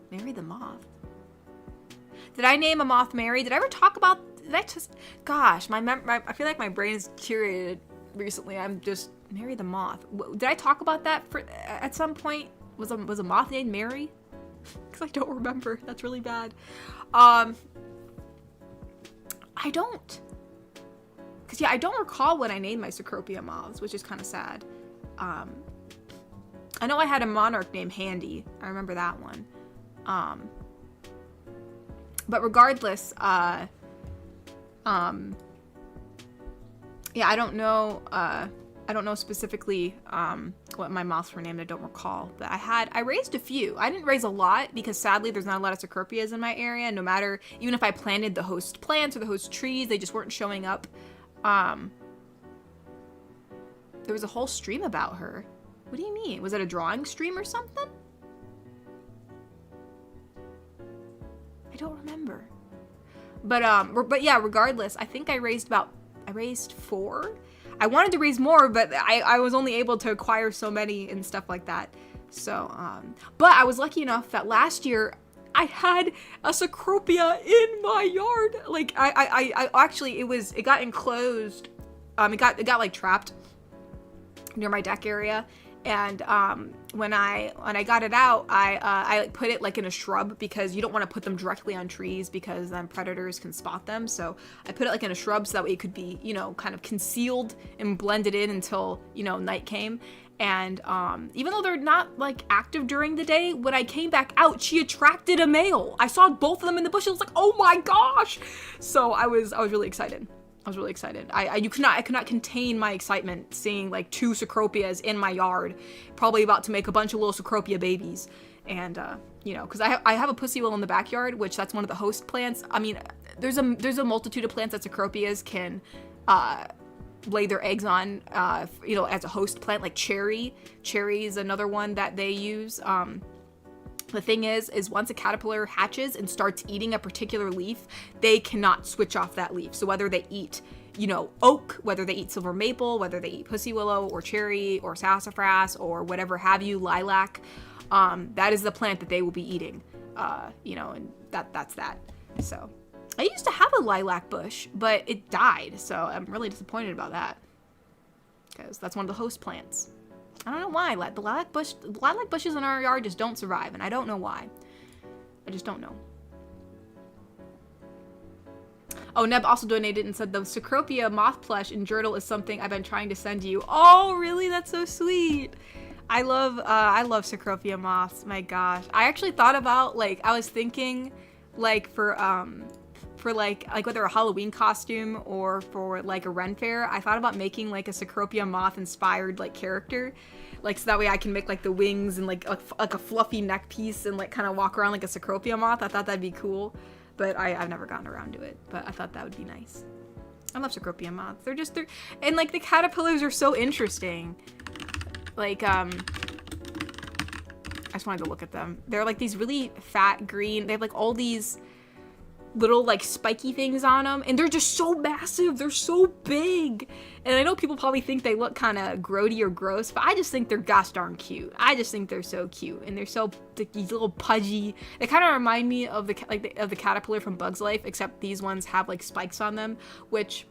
Mary the moth? Did I name a moth Mary? Did I ever talk about that? Just, gosh, I feel like my brain is curated recently. I'm just Mary the moth. Did I talk about that at some point? Was a moth named Mary? Because I don't remember. That's really bad. I don't. Because, yeah, I don't recall when I named my Cecropia moths, which is kind of sad. I know I had a monarch named Handy. I remember that one. But regardless, yeah, I don't know specifically what my moths were named. I don't recall. But I raised a few. I didn't raise a lot because sadly there's not a lot of Cecropias in my area. No matter, even if I planted the host plants or the host trees, they just weren't showing up. There was a whole stream about her. What do you mean? Was it a drawing stream or something? I don't remember. But yeah, regardless, I think I raised 4. I wanted to raise more, but I was only able to acquire so many and stuff like that. So, but I was lucky enough that last year I had a Cecropia in my yard. Like, I actually, it got enclosed. It got like trapped near my deck area. And when I got it out, I like put it like in a shrub, because you don't want to put them directly on trees because then predators can spot them. So I put it like in a shrub so that way it could be, you know, kind of concealed and blended in until, you know, night came. And even though they're not like active during the day, when I came back out, she attracted a male. I saw both of them in the bush. I was like, oh my gosh! So I was really excited. I was really excited. I could not contain my excitement seeing like 2 Cecropias in my yard, probably about to make a bunch of little Cecropia babies. And you know, because I have a pussy willow in the backyard, which that's one of the host plants. I mean, there's a multitude of plants that Cecropias can lay their eggs on, you know, as a host plant, like cherry. Cherry is another one that they use. The thing is once a caterpillar hatches and starts eating a particular leaf, they cannot switch off that leaf. So whether they eat, you know, oak, whether they eat silver maple, whether they eat pussy willow or cherry or sassafras or whatever have you, lilac, that is the plant that they will be eating, you know, and that's that. So I used to have a lilac bush, but it died. So I'm really disappointed about that, because that's one of the host plants. I don't know why. The lilac bushes in our yard just don't survive, and I don't know why. I just don't know. Oh, Neb also donated and said the Cecropia moth plush in Journal is something I've been trying to send you. Oh, really? That's so sweet. I love Cecropia moths. My gosh. I actually thought about, like, I was thinking, like, for like whether a Halloween costume or for like a Ren fair, I thought about making like a Cecropia moth inspired like character, like so that way I can make like the wings and like a fluffy neck piece and like kind of walk around like a Cecropia moth. I thought that'd be cool, but I've never gotten around to it, but I thought that would be nice. I love Cecropia moths. They're and like the caterpillars are so interesting. Like I just wanted to look at them. They're like these really fat green, they have like all these little like spiky things on them, and they're just so massive. They're so big, and I know people probably think they look kind of grody or gross, but I just think they're gosh darn cute. I just think they're so cute, and they're so like, these little pudgy. They kind of remind me of the caterpillar from Bug's Life, except these ones have like spikes on them, which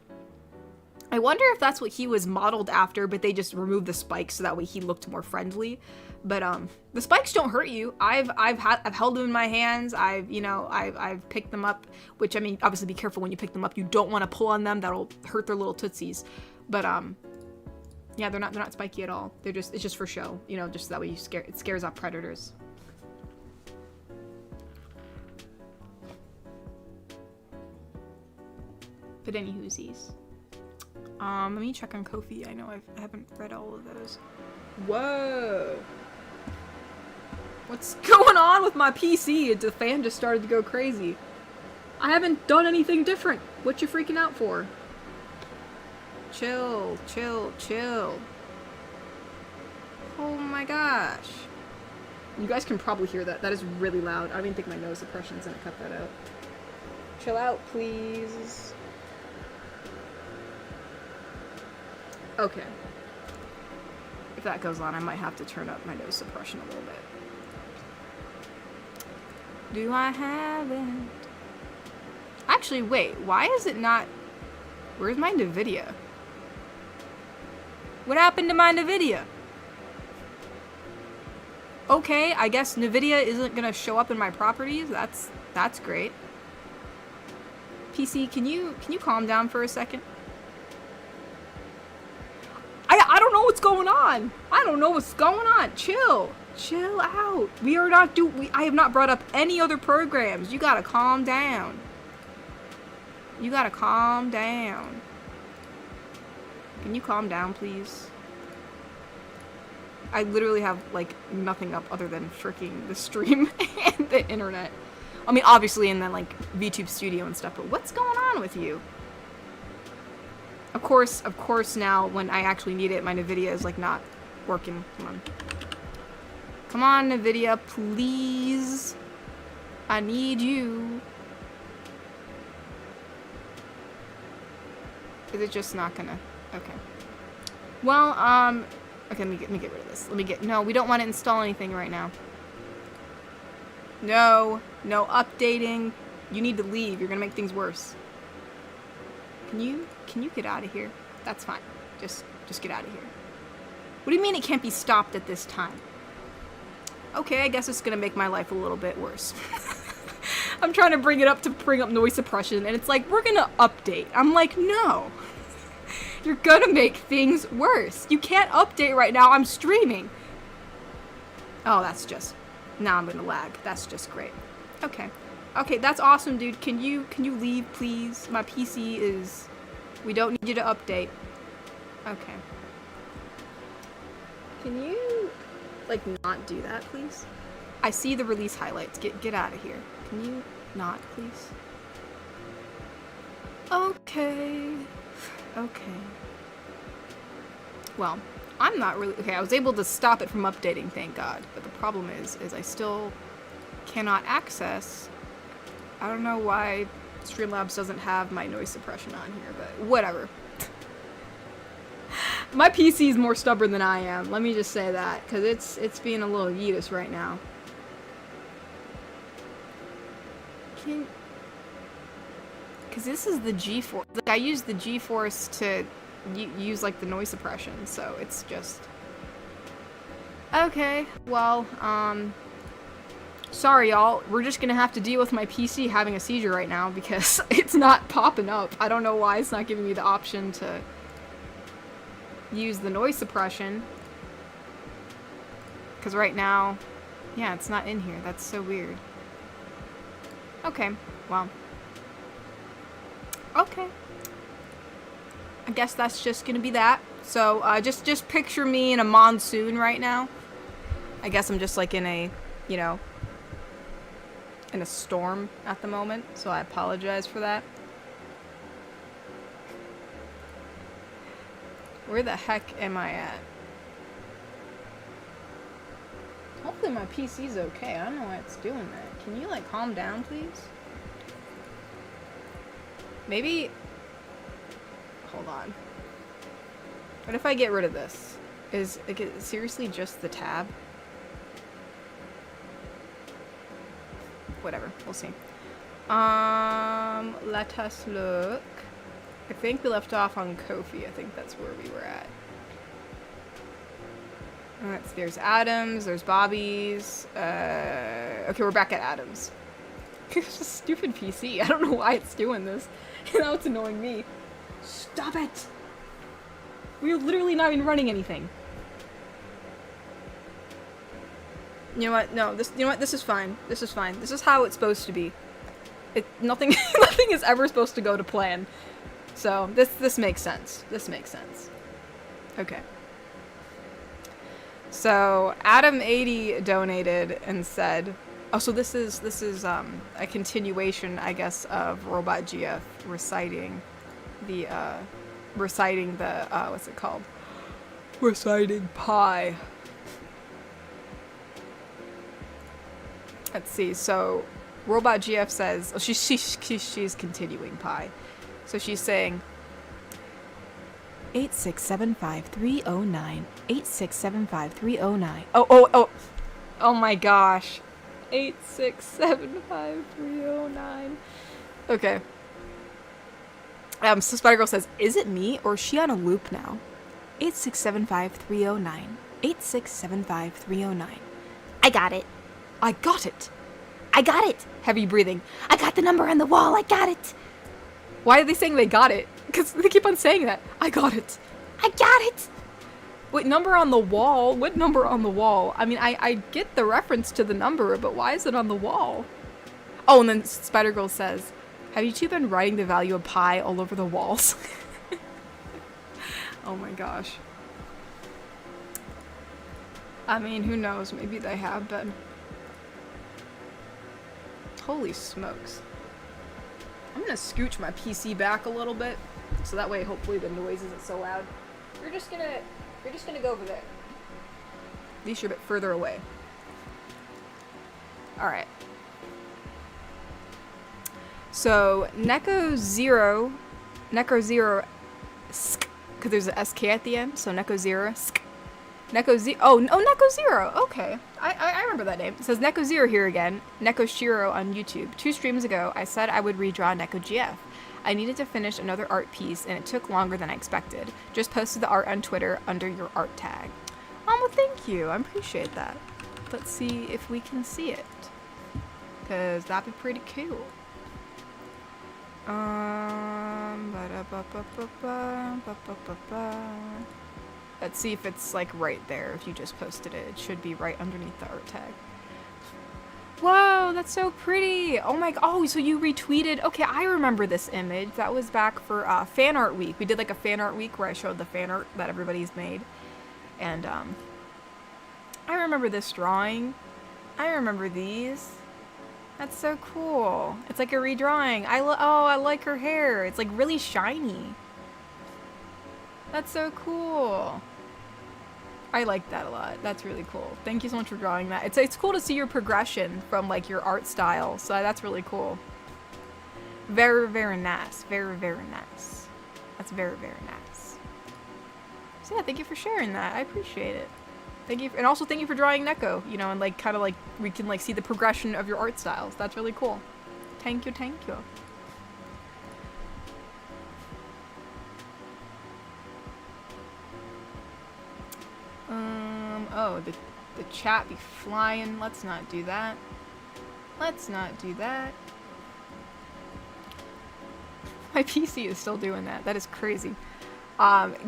I wonder if that's what he was modeled after, but they just removed the spikes so that way he looked more friendly. But the spikes don't hurt you. I've held them in my hands. I've picked them up, which I mean, obviously be careful when you pick them up. You don't want to pull on them. That'll hurt their little tootsies. But yeah, they're not spiky at all. It's just for show, you know, just so that way it scares off predators. But any whoosies. Let me check on Ko-fi. I know I haven't read all of those. Whoa. What's going on with my PC? The fan just started to go crazy. I haven't done anything different. What you freaking out for? Chill, chill, chill. Oh my gosh. You guys can probably hear that. That is really loud. I don't even think my nose suppression's gonna cut that out. Chill out, please. Okay. If that goes on, I might have to turn up my nose suppression a little bit. Do I have it? Actually, wait. Why is it not... Where's my NVIDIA? What happened to my NVIDIA? Okay, I guess NVIDIA isn't gonna show up in my properties. That's great. PC, can you calm down for a second? I don't know what's going on. I don't know what's going on. Chill. Chill out. I have not brought up any other programs. You gotta calm down. You gotta calm down. Can you calm down, please? I literally have, like, nothing up other than freaking the stream and the internet. I mean, obviously, and then, like, VTube Studio and stuff, but what's going on with you? Of course now, when I actually need it, my NVIDIA is, like, not working. Come on. Come on, NVIDIA, please. I need you. Is it just not gonna... Okay. Well, okay, let me get rid of this. No, we don't want to install anything right now. No. No updating. You need to leave. You're gonna make things worse. Can you get out of here? That's fine. Just get out of here. What do you mean it can't be stopped at this time? Okay, I guess it's gonna make my life a little bit worse. I'm trying to bring up noise suppression, and it's like, we're gonna update. I'm like, no. You're gonna make things worse. You can't update right now. I'm streaming. Oh, now I'm gonna lag. That's just great. Okay. Okay, that's awesome, dude. Can you leave, please? My PC is... We don't need you to update. Okay. Can you, like, not do that, please? I see the release highlights. Get out of here. Can you not, please? Okay. Okay. Well, I'm not really... Okay, I was able to stop it from updating, thank God. But the problem is I still cannot access... I don't know why Streamlabs doesn't have my noise suppression on here, but whatever. My PC is more stubborn than I am. Let me just say that, because it's being a little yeetus right now. Because this is the G-Force. Like, I use the G-Force to use, like, the noise suppression, so it's just... Okay, well, sorry, y'all. We're just gonna have to deal with my PC having a seizure right now, because it's not popping up. I don't know why it's not giving me the option to use the noise suppression. Because right now, yeah, it's not in here. That's so weird. Okay, well. Okay. I guess that's just gonna be that. So, just picture me in a monsoon right now. I guess I'm just like in a, you know, in a storm at the moment, so I apologize for that. Where the heck am I at? Hopefully my PC's okay. I don't know why it's doing that. Can you, like, calm down, please? Maybe... Hold on. What if I get rid of this? Is it seriously just the tab? Whatever, we'll see. Let us look. I think we left off on Kofi. I think that's where we were at. There's Adams, there's Bobby's. Okay, we're back at Adams. It's just stupid PC. I don't know why it's doing this. Now it's annoying me. Stop it! We're literally not even running anything. You know what? No, you know what? This is fine. This is fine. This is how it's supposed to be. Nothing is ever supposed to go to plan. So, this makes sense. This makes sense. Okay. So, Adam80 donated and said, oh, so this is a continuation, I guess, of Robot GF reciting the, what's it called? Reciting pi. Let's see, so Robot GF says, oh, she's continuing pi. So she's saying 8675309 8675309. Oh my gosh. 8675309. Okay. So Spider Girl says, is it me or is she on a loop now? 8675309 8675309. I got it. I got it. I got it. Heavy breathing. I got the number on the wall. I got it. Why are they saying they got it? Because they keep on saying that. I got it. I got it. What number on the wall? What number on the wall? I mean, I get the reference to the number, but why is it on the wall? Oh, and then Spider Girl says, have you two been writing the value of pi all over the walls? Oh my gosh. I mean, who knows? Maybe they have been. Holy smokes. I'm gonna scooch my PC back a little bit, so that way hopefully the noise isn't so loud. You're just gonna go over there. At least you're a bit further away. Alright. So, Neko Zero, sk, because there's an SK at the end, so Neko Zero, sk. Neko Zero, oh, Neko Zero, okay. I remember that name. It says Neko Zero here again. Neko Shiro on YouTube. 2 streams ago, I said I would redraw Neko GF. I needed to finish another art piece, and it took longer than I expected. Just posted the art on Twitter under your art tag. Oh, well, thank you. I appreciate that. Let's see if we can see it. Because that'd be pretty cool. Let's see if it's like right there. If you just posted it, it should be right underneath the art tag. Whoa, that's so pretty. Oh my god. Oh, so you retweeted. Okay, I remember this image. That was back for fan art week. We did like a fan art week where I showed the fan art that everybody's made. And I remember this drawing. I remember these. That's so cool. It's like a redrawing. I like her hair. It's like really shiny. That's so cool. I like that a lot. That's really cool. Thank you so much for drawing that. It's cool to see your progression from like your art style. So that's really cool. Very, very nice. Very, very nice. That's very, very nice. So yeah, thank you for sharing that. I appreciate it. Thank you, and also thank you for drawing Neko, you know, and like kind of like we can like see the progression of your art styles. That's really cool. Thank you, thank you. Oh, the chat be flying. Let's not do that. Let's not do that. My PC is still doing that. That is crazy.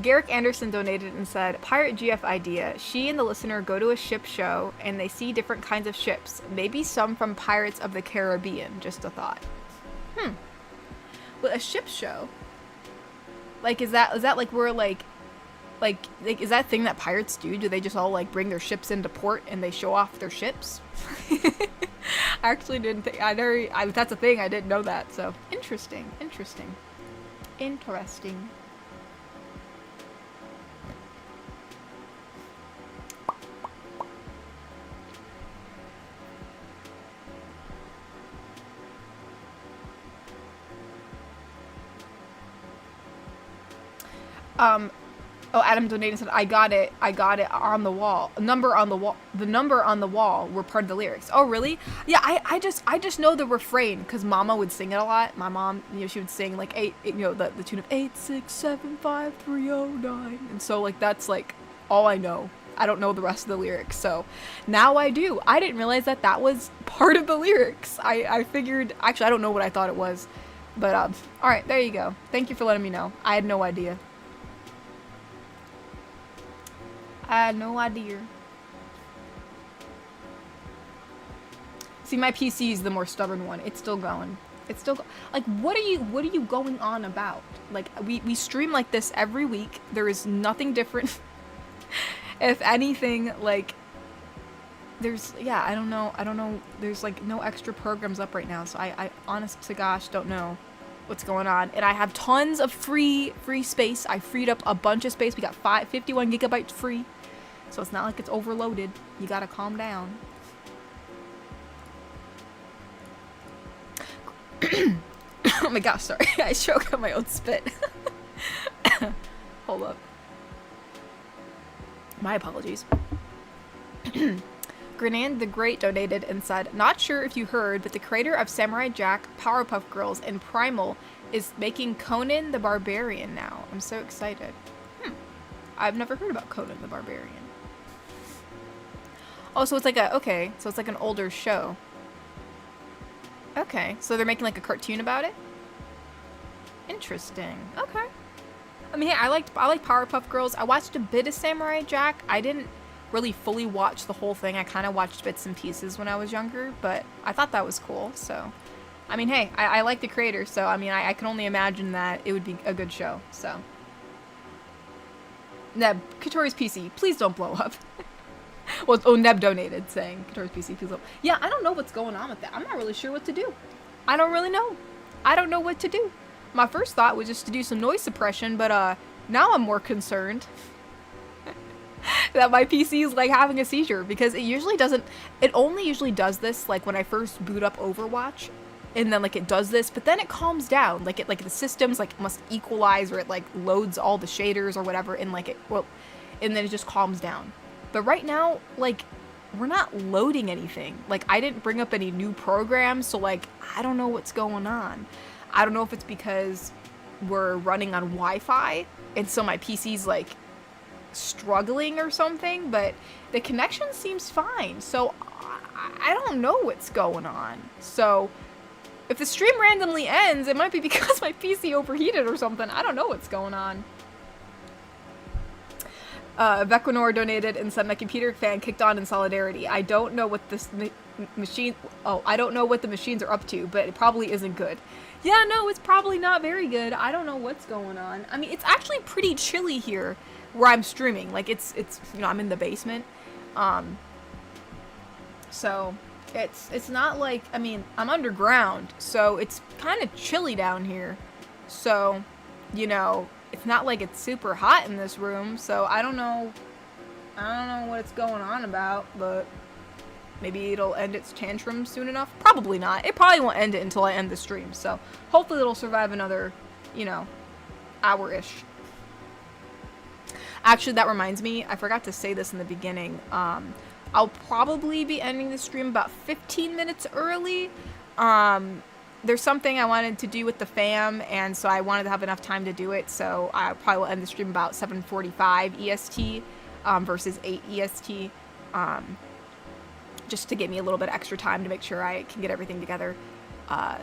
Garrick Anderson donated and said, Pirate GF idea. She and the listener go to a ship show and they see different kinds of ships. Maybe some from Pirates of the Caribbean. Just a thought. Well, a ship show? Like, is that like we're like, is that a thing that pirates do? Do they just all like bring their ships into port and they show off their ships? I actually didn't think, that's a thing. I didn't know that. So interesting. Oh, Adam donated and said, I got it on the wall. The number on the wall were part of the lyrics. Oh, really? Yeah, I just know the refrain because Mama would sing it a lot. My mom, you know, she would sing like the tune of 8675309. And so like that's like all I know. I don't know the rest of the lyrics. So now I do. I didn't realize that was part of the lyrics. I figured, actually I don't know what I thought it was. But all right, there you go. Thank you for letting me know. I had no idea. See, my PC is the more stubborn one. It's still going. Like, what are you going on about? Like, we stream like this every week. There is nothing different. If anything, like, I don't know. There's like no extra programs up right now. So I honest to gosh, don't know what's going on. And I have tons of free space. I freed up a bunch of space. We got 51 gigabytes free. So it's not like it's overloaded. You gotta calm down. Oh my gosh, sorry. I choked on my own spit. Hold up. My apologies. Grenand the Great donated and said, not sure if you heard, but the creator of Samurai Jack, Powerpuff Girls, and Primal is making Conan the Barbarian now. I'm so excited. I've never heard about Conan the Barbarian. Oh, so it's like so it's like an older show. Okay, so they're making like a cartoon about it? Interesting. Okay. I mean, hey, I like Powerpuff Girls. I watched a bit of Samurai Jack. I didn't really fully watch the whole thing. I kind of watched bits and pieces when I was younger, but I thought that was cool. So, I mean, hey, I like the creator, so I mean, I can only imagine that it would be a good show. So, Neb, Katori's PC, please don't blow up. Well, Neb donated saying Katori's PC, please don't. Yeah, I don't know what's going on with that. I'm not really sure what to do. I don't really know. I don't know what to do. My first thought was just to do some noise suppression, but now I'm more concerned that my PC is like having a seizure because it only usually does this like when I first boot up Overwatch, and then like it does this, but then it calms down. Like the system's like must equalize, or it like loads all the shaders or whatever, and then it just calms down. But right now, like we're not loading anything. Like, I didn't bring up any new programs, so, like, I don't know what's going on. I don't know if it's because we're running on Wi-Fi, and so my PC's, like, struggling or something, but the connection seems fine, so I don't know what's going on. So, if the stream randomly ends, it might be because my PC overheated or something. I don't know what's going on. Vequinor donated and said, my computer fan kicked on in solidarity. I don't know what this machine... Oh, I don't know what the machines are up to, but it probably isn't good. Yeah, no, it's probably not very good. I don't know what's going on. I mean, it's actually pretty chilly here where I'm streaming. Like, it's you know, I'm in the basement. So, it's not like... I mean, I'm underground, so it's kind of chilly down here. So, you know... It's not like it's super hot in this room, so I don't know what it's going on about, but maybe it'll end its tantrum soon enough. Probably not. It probably won't end it until I end the stream, so hopefully it'll survive another, you know, hour-ish. Actually, that reminds me, I forgot to say this in the beginning. I'll probably be ending the stream about 15 minutes early. There's something I wanted to do with the fam, and so I wanted to have enough time to do it, so I probably will end the stream about 7:45 EST versus 8 EST, just to give me a little bit extra time to make sure I can get everything together.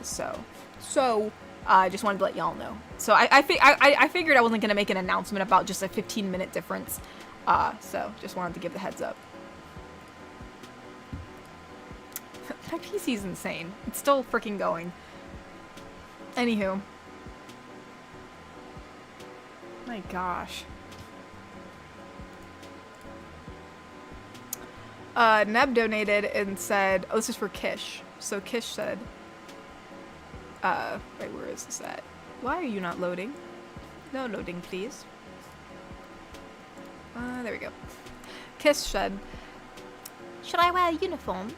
So just wanted to let y'all know. So I figured I wasn't going to make an announcement about just a 15-minute difference, so just wanted to give the heads up. My PC's insane. It's still freaking going. Anywho. My gosh. Neb donated and said, oh, this is for Kish. So Kish said, wait, where is this at? Why are you not loading? No loading, please. There we go. Kish said, should I wear a uniform?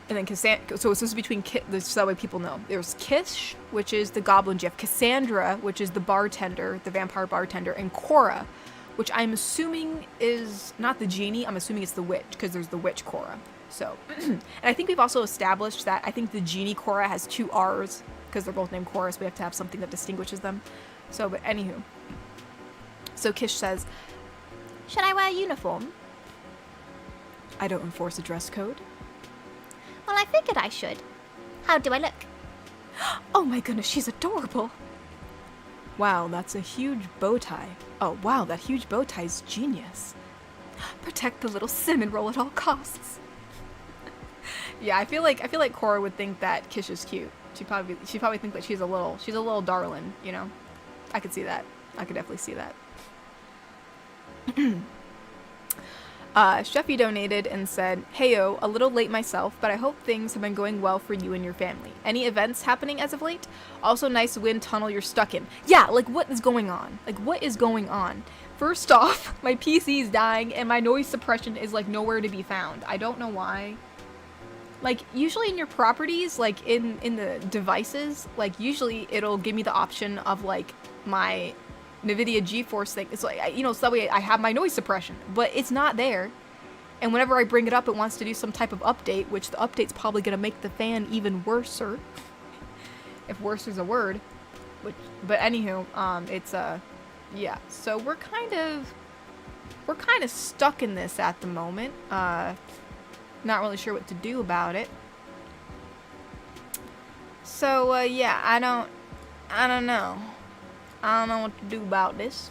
And then Cassandra, so this is between, so that way people know. There's Kish, which is the goblin GF, Cassandra, which is the bartender, the vampire bartender, and Cora, which I'm assuming is not the genie, I'm assuming it's the witch, because there's the witch Cora. So, and I think we've also established that I think the genie Cora has 2 R's, because they're both named Cora, so we have to have something that distinguishes them. So, but anywho. So Kish says, should I wear a uniform? I don't enforce a dress code. Well, I figured I should. How do I look? Oh my goodness, she's adorable. Wow, that's a huge bow tie. Oh wow, that huge bow tie is genius. Protect the little cinnamon roll at all costs. Yeah, I feel like Cora would think that Kish is cute. She'd probably think that she's a little darling, you know. I could see that. I could definitely see that. Sheffy donated and said, heyo, a little late myself, but I hope things have been going well for you and your family. Any events happening as of late? Also, nice wind tunnel you're stuck in. Yeah, like, what is going on? Like, what is going on? First off, my PC is dying, and my noise suppression is, like, nowhere to be found. I don't know why. Like, usually in your properties, like, in the devices, like, usually it'll give me the option of, like, my NVIDIA GeForce thing. It's like, you know, so that way I have my noise suppression, but it's not there. And whenever I bring it up, it wants to do some type of update, which the update's probably going to make the fan even worser. If worse is a word. But anywho, it's, yeah. So we're kind of stuck in this at the moment. Not really sure what to do about it. So, yeah, I don't know. I don't know what to do about this.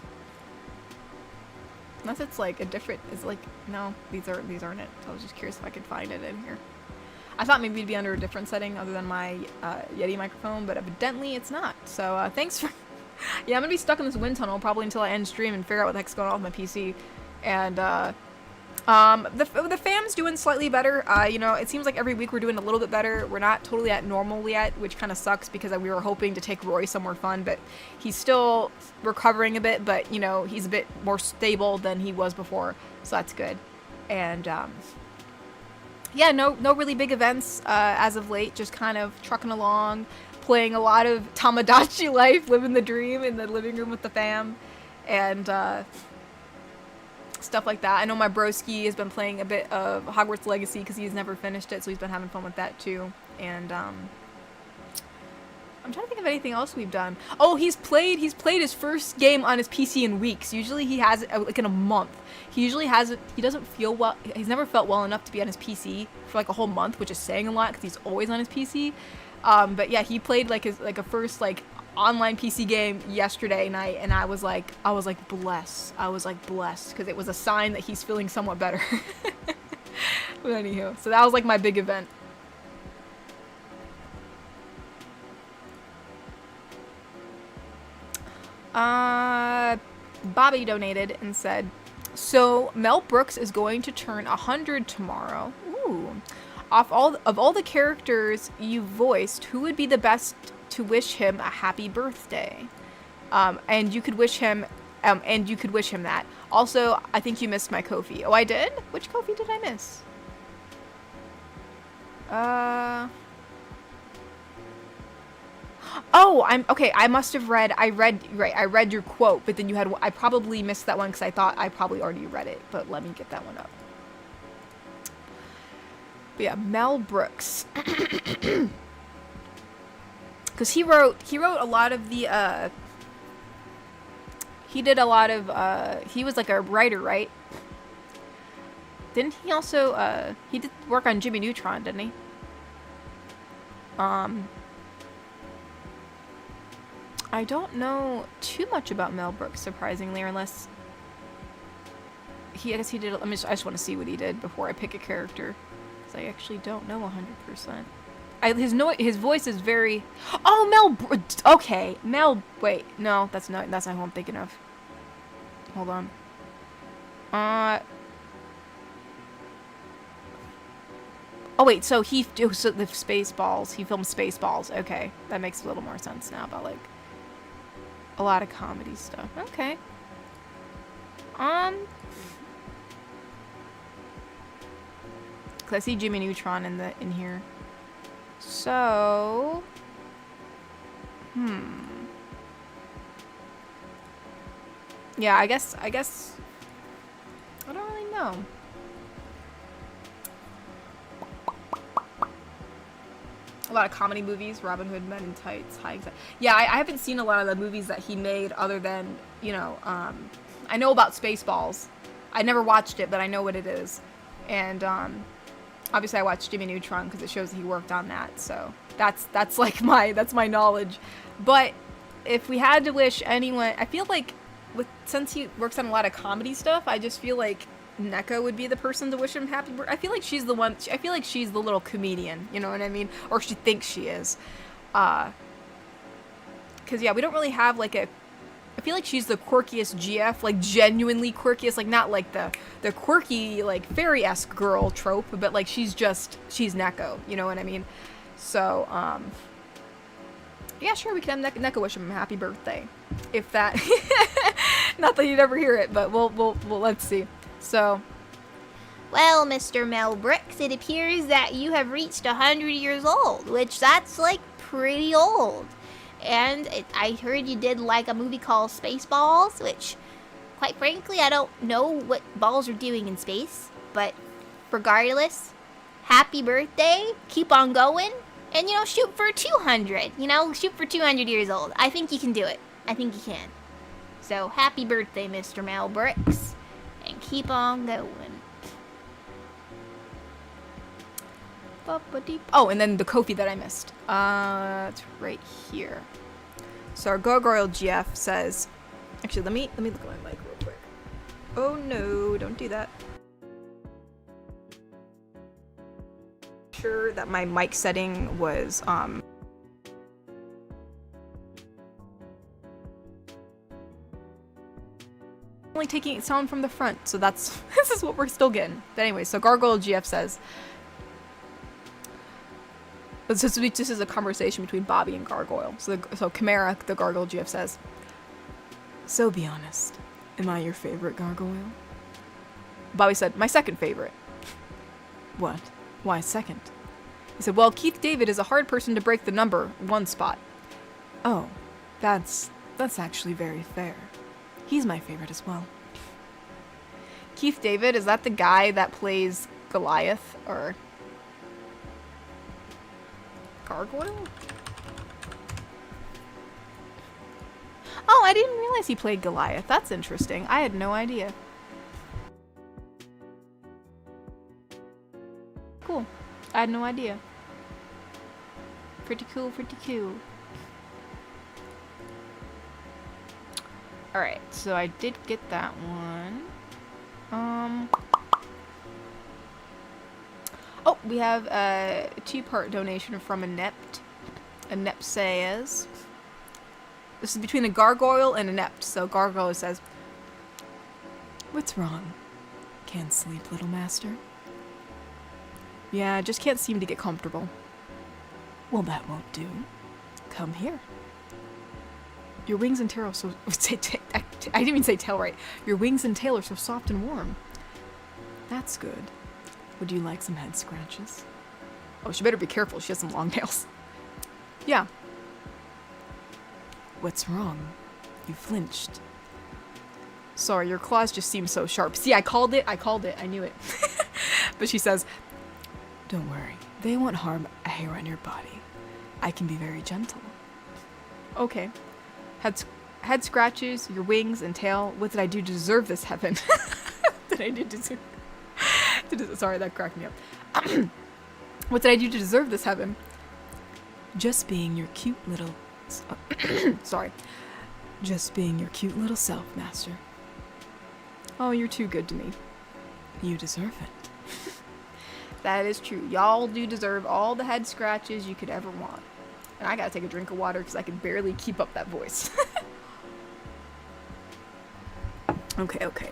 Unless it's like a different, it's like, no, these aren't it. I was just curious if I could find it in here. I thought maybe it'd be under a different setting other than my Yeti microphone, but evidently it's not. So thanks for, yeah, I'm gonna be stuck in this wind tunnel probably until I end stream and figure out what the heck's going on with my PC. And the fam's doing slightly better. You know, it seems like every week we're doing a little bit better. We're not totally at normal yet, which kind of sucks because we were hoping to take Roy somewhere fun, but he's still recovering a bit, but, you know, he's a bit more stable than he was before, so that's good. And, yeah, no really big events as of late, just kind of trucking along, playing a lot of Tamagotchi life, living the dream in the living room with the fam, and, stuff like that. I know my broski has been playing a bit of Hogwarts Legacy because he's never finished it, so he's been having fun with that too. And I'm trying to think of anything else we've done. Oh, he's played his first game on his PC in weeks. Usually he has it like in a month. He usually has it. He doesn't feel well. He's never felt well enough to be on his PC for like a whole month, which is saying a lot because he's always on his PC. But yeah, he played like a first like online PC game yesterday night, and I was like blessed. I was like blessed because it was a sign that he's feeling somewhat better. But anywho, so that was like my big event. Bobby donated and said, so Mel Brooks is going to turn 100 tomorrow. Ooh. Of all the characters you voiced, who would be the best to wish him a happy birthday? And you could wish him that. Also, I think you missed my Kofi. Oh, I did? Which Kofi did I miss? Oh, I must have I read your quote, but then I probably missed that one because I thought I probably already read it, but let me get that one up. But yeah, Mel Brooks. Because he wrote a lot of the, he was like a writer, right? Didn't he also, he did work on Jimmy Neutron, didn't he? I don't know too much about Mel Brooks, surprisingly, unless I guess he did. I just want to see what he did before I pick a character, because I actually don't know 100%. His voice is very. Oh, okay, Wait, no, that's not who I'm thinking of. Hold on. Oh wait, so the Spaceballs. He filmed Spaceballs. Okay, that makes a little more sense now about like a lot of comedy stuff. Okay. Cause I see Jimmy Neutron in here. So, yeah, I guess I don't really know. A lot of comedy movies, Robin Hood, Men in Tights, High Anxiety. Yeah, I haven't seen a lot of the movies that he made other than, I know about Spaceballs. I never watched it, but I know what it is. And obviously I watched Jimmy Neutron because it shows that he worked on that. So that's like that's my knowledge. But if we had to wish anyone, I feel like since he works on a lot of comedy stuff, I just feel like Neko would be the person to wish him happy birthday. I feel like she's the one. I feel like she's the little comedian. You know what I mean? Or she thinks she is. Because yeah, we don't really have like a. I feel like she's the quirkiest GF, like genuinely quirkiest, like not like the quirky like fairy-esque girl trope, but like she's Neko. You know what I mean? So yeah, sure, we can have Neko wish him a happy birthday, if that. Not that you'd ever hear it, but we'll let's see. So, well, Mr. Mel Brooks, it appears that you have reached 100 years old, which that's like pretty old. And I heard you did like a movie called Spaceballs, which, quite frankly, I don't know what balls are doing in space. But regardless, happy birthday, keep on going, and shoot for 200. Shoot for 200 years old. I think you can do it. I think you can. So, happy birthday, Mr. Mel Brooks. And keep on going. Oh, and then the Kofi that I missed. It's right here. So our Gargoyle GF says, actually, let me look at my mic real quick. Oh no, don't do that. Sure that my mic setting was only taking sound from the front, so this is what we're still getting. But anyway, so Gargoyle GF says, this is a conversation between Bobby and Gargoyle. So Chimera, the Gargoyle GF says, so be honest, am I your favorite gargoyle? Bobby said, my second favorite. What? Why second? He said, well, Keith David is a hard person to break the number one spot. Oh, that's actually very fair. He's my favorite as well. Keith David, is that the guy that plays Goliath or Gargoyle? Oh, I didn't realize he played Goliath. That's interesting. I had no idea. Cool. I had no idea. Pretty cool, pretty cool. Alright, so I did get that one. Oh, we have a 2-part donation from Inept. Inept says, this is between a gargoyle and Inept. So gargoyle says, "What's wrong? Can't sleep, little master?" "Yeah, just can't seem to get comfortable." "Well, that won't do. Come here. Your wings and tail are so... I didn't even say tail right. Your wings and tail are so soft and warm." "That's good. Would you like some head scratches?" Oh, she better be careful. She has some long nails. "Yeah." "What's wrong? You flinched." "Sorry, your claws just seem so sharp." See, I called it. I knew it. But she says, "Don't worry. They won't harm a hair on your body. I can be very gentle." "Okay. Head scratches, your wings and tail. What did I do to deserve this heaven?" Did I do to Sorry, that cracked me up. "What did I do to deserve this heaven?" "Just being your cute little... Sorry. Just being your cute little self, master." "Oh, you're too good to me." "You deserve it." That is true. Y'all do deserve all the head scratches you could ever want. And I gotta take a drink of water because I can barely keep up that voice. Okay.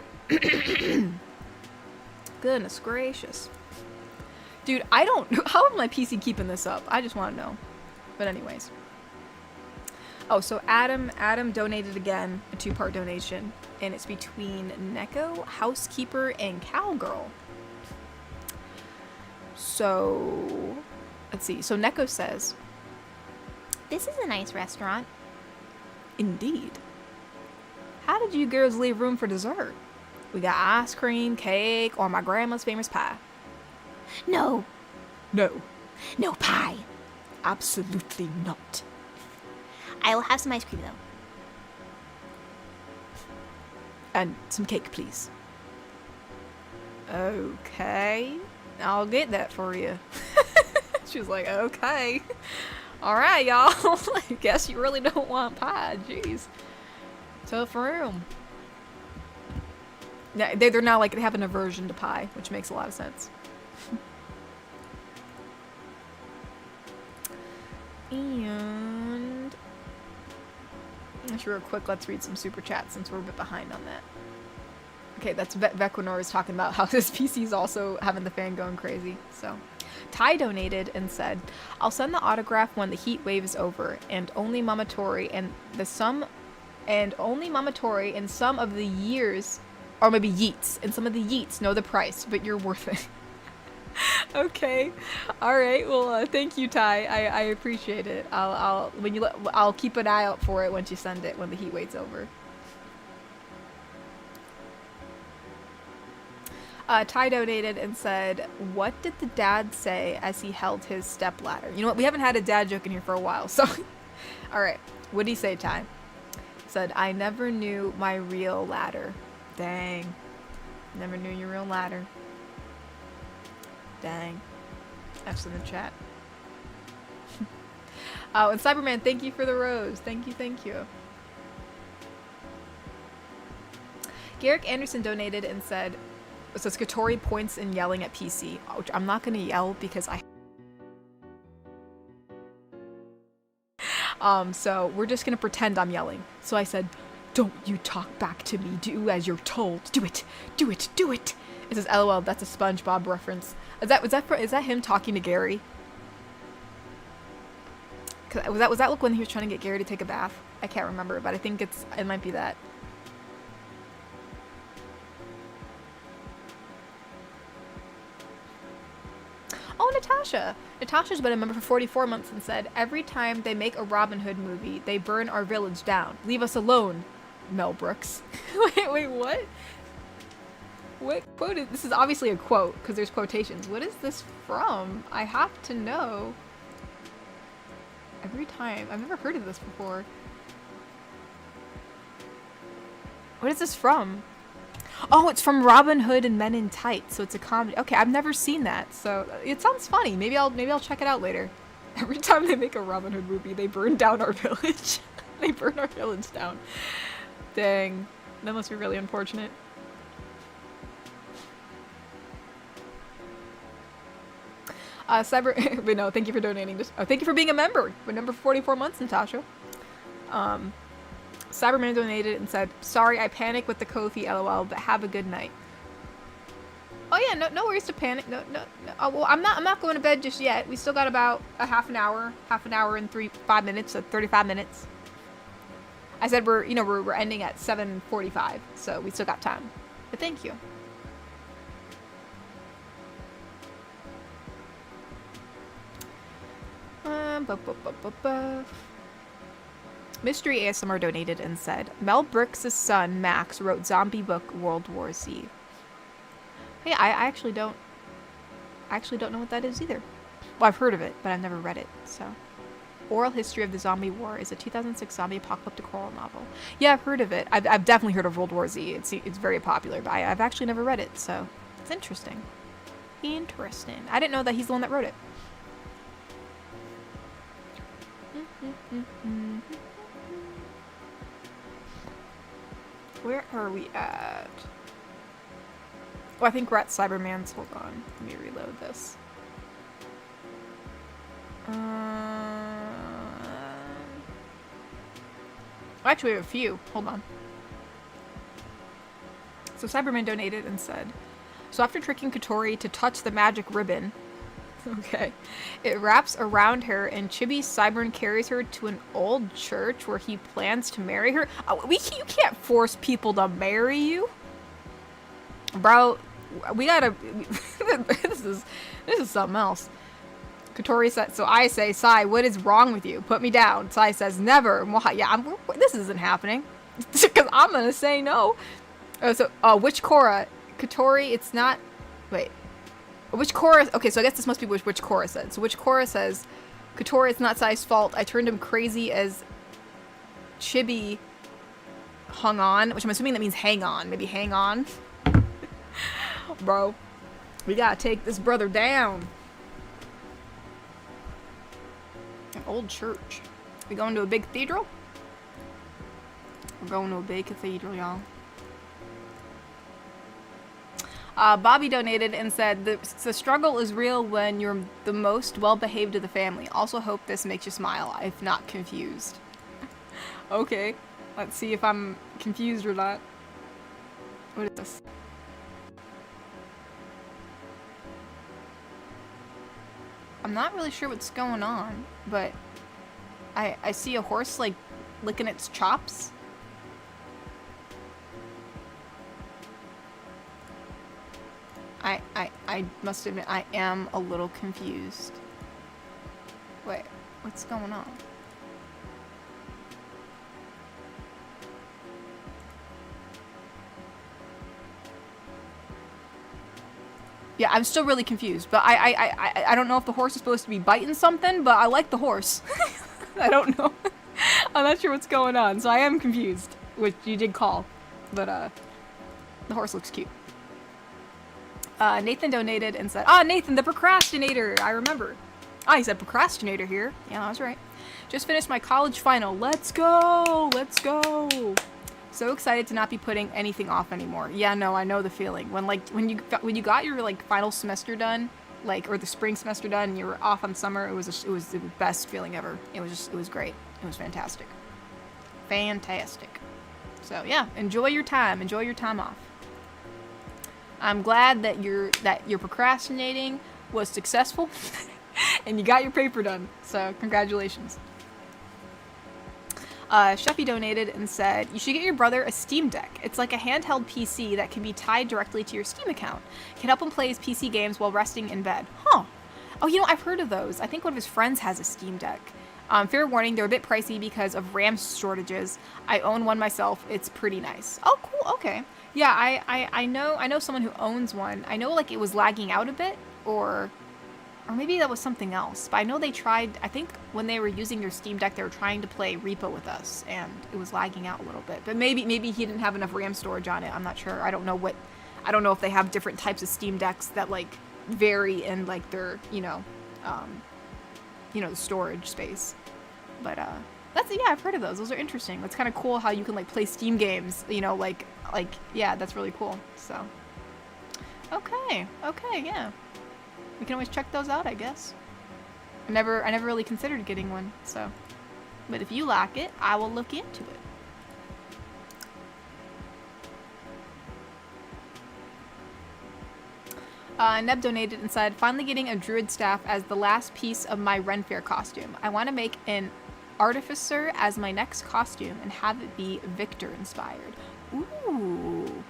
Goodness gracious. Dude, I don't... How is my PC keeping this up? I just want to know. But anyways. Oh, so Adam donated again, a 2-part donation. And it's between Neko, Housekeeper, and Cowgirl. So... Let's see. So Neko says... This is a nice restaurant. Indeed. How did you girls leave room for dessert? We got ice cream, cake, or my grandma's famous pie. No. No. No pie. Absolutely not. I will have some ice cream, though. And some cake, please. Okay. I'll get that for you. She was like, okay. Alright, y'all. I guess you really don't want pie. Jeez. Tough room. Yeah, they're now like, they have an aversion to pie, which makes a lot of sense. And... Just real quick, let's read some super chats since we're a bit behind on that. Okay, that's Vequinor is talking about how his PC's also having the fan going crazy, so... Ty donated and said, "I'll send the autograph when the heat wave is over, and only Mama Tori and some of the years, or maybe Yeats, and some of the Yeats know the price, but you're worth it." Okay, all right. Well, thank you, Ty. I appreciate it. I'll keep an eye out for it once you send it when the heat wave's over. Ty donated and said, "What did the dad say as he held his stepladder?" You know what? We haven't had a dad joke in here for a while, so... Alright. What did he say, Ty? He said, "I never knew my real ladder." Dang. Never knew your real ladder. Dang. F's in the chat. Oh, and Cyberman, thank you for the rose. Thank you. Garrick Anderson donated and said... So Skatori points and yelling at PC, which I'm not going to yell because so we're just going to pretend I'm yelling. So I said, "Don't you talk back to me. Do as you're told. Do it. Do it. Do it." It says, LOL, that's a SpongeBob reference. Is that him talking to Gary? Was that like when he was trying to get Gary to take a bath? I can't remember, but I think it might be that. Oh, Natasha! Natasha's been a member for 44 months and said, "Every time they make a Robin Hood movie, they burn our village down. Leave us alone, Mel Brooks." Wait, what? What quote is this? Is obviously a quote because there's quotations. What is this from? I have to know. Every time. I've never heard of this before. What is this from? Oh, it's from Robin Hood and Men in Tights, so it's a comedy. Okay, I've never seen that, so it sounds funny. Maybe I'll check it out later. Every time they make a Robin Hood movie, they burn down our village. They burn our village down. Dang, that must be really unfortunate. Cyber, but no, thank you for donating. Thank you for being a member. We're number 44 months, Natasha. Cyberman donated and said, "Sorry, I panicked with the Kofi, lol, but have a good night." Oh yeah, no worries to panic. No. Oh, well, I'm not going to bed just yet. We still got about a half an hour and 5 minutes, so 35 minutes. I said we're ending at 7:45, so we still got time. But thank you. Mystery ASMR donated and said, Mel Brooks' son, Max, wrote zombie book World War Z. Hey, I actually don't know what that is either. Well, I've heard of it, but I've never read it, so. Oral History of the Zombie War is a 2006 zombie apocalyptic horror novel. Yeah, I've heard of it. I've definitely heard of World War Z. It's very popular, but I've actually never read it, so it's interesting. Interesting. I didn't know that he's the one that wrote it. Where are we at? Oh, I think we're at Cyberman's. Hold on. Let me reload this. Actually, we have a few. Hold on. So Cyberman donated and said, so after tricking Katori to touch the magic ribbon, okay, it wraps around her and Chibi Cybern carries her to an old church where he plans to marry her. Oh, you can't force people to marry you. Bro, we gotta, this is something else. Katori said, so I say, Sai, what is wrong with you? Put me down. Sai says, never. Well, yeah, this isn't happening. Because I'm gonna say no. Which Korra? Katori, it's not, wait. Which Korra, okay, so I guess this must be which Korra said. So which Korra says, Katori, it's not Sai's fault. I turned him crazy as Chibi hung on, which I'm assuming that means hang on. Maybe hang on. Bro, we gotta take this brother down. An old church. We going to a big cathedral? We're going to a big cathedral, y'all. Bobby donated and said, the struggle is real when you're the most well-behaved of the family. Also hope this makes you smile, if not confused. Okay, let's see if I'm confused or not. What is this? I'm not really sure what's going on, but I see a horse, like, licking its chops. I must admit, I am a little confused. Wait, what's going on? Yeah, I'm still really confused, but I don't know if the horse is supposed to be biting something, but I like the horse. I don't know. I'm not sure what's going on, so I am confused, which you did call, but the horse looks cute. Nathan donated and said, Nathan, the procrastinator, I remember. He said procrastinator here. Yeah, I was right. Just finished my college final. Let's go! Let's go! So excited to not be putting anything off anymore. Yeah, no, I know the feeling. When you got your, like, final semester done, like, or the spring semester done, and you were off on summer, it was the best feeling ever. It was great. It was fantastic. Fantastic. So, yeah, enjoy your time. Enjoy your time off. I'm glad that your procrastinating was successful and you got your paper done. So congratulations. Sheffy donated and said, you should get your brother a Steam Deck. It's like a handheld PC that can be tied directly to your Steam account. It can help him play his PC games while resting in bed. Huh. Oh, I've heard of those. I think one of his friends has a Steam Deck. Fair warning, they're a bit pricey because of RAM shortages. I own one myself. It's pretty nice. Oh, cool. Okay. Yeah, I know someone who owns one. I know like it was lagging out a bit, or maybe that was something else. But I know they tried. I think when they were using their Steam Deck, they were trying to play Repo with us, and it was lagging out a little bit. But maybe he didn't have enough RAM storage on it. I'm not sure. I don't know if they have different types of Steam Decks that like vary in like their the storage space. But I've heard of those. Those are interesting. It's kind of cool how you can like play Steam games. Yeah, that's really cool. So okay, yeah. We can always check those out, I guess. I never really considered getting one, so. But if you like it, I will look into it. Neb donated and said, finally getting a druid staff as the last piece of my Ren Fair costume. I want to make an artificer as my next costume and have it be Victor inspired. Ooh.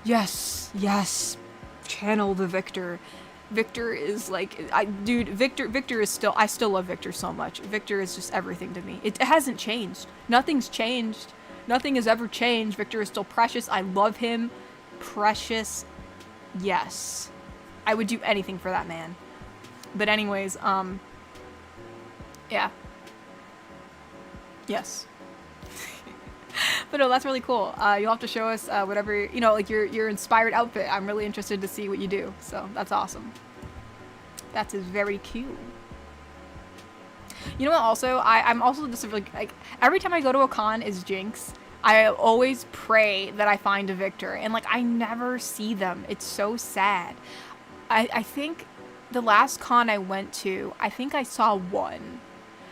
Yes. Channel the Victor. Victor is like, Victor is still, I still love Victor so much. Victor is just everything to me. It hasn't changed. Nothing's changed. Nothing has ever changed. Victor is still precious. I love him. Precious. Yes. I would do anything for that man. But anyways, yeah. Yes. But no, that's really cool. You'll have to show us whatever, like your inspired outfit. I'm really interested to see what you do. So that's awesome. That is very cute. You know what? Also, I'm also just like every time I go to a con is Jinx. I always pray that I find a Victor, and like I never see them. It's so sad. I think the last con I went to, I think I saw one.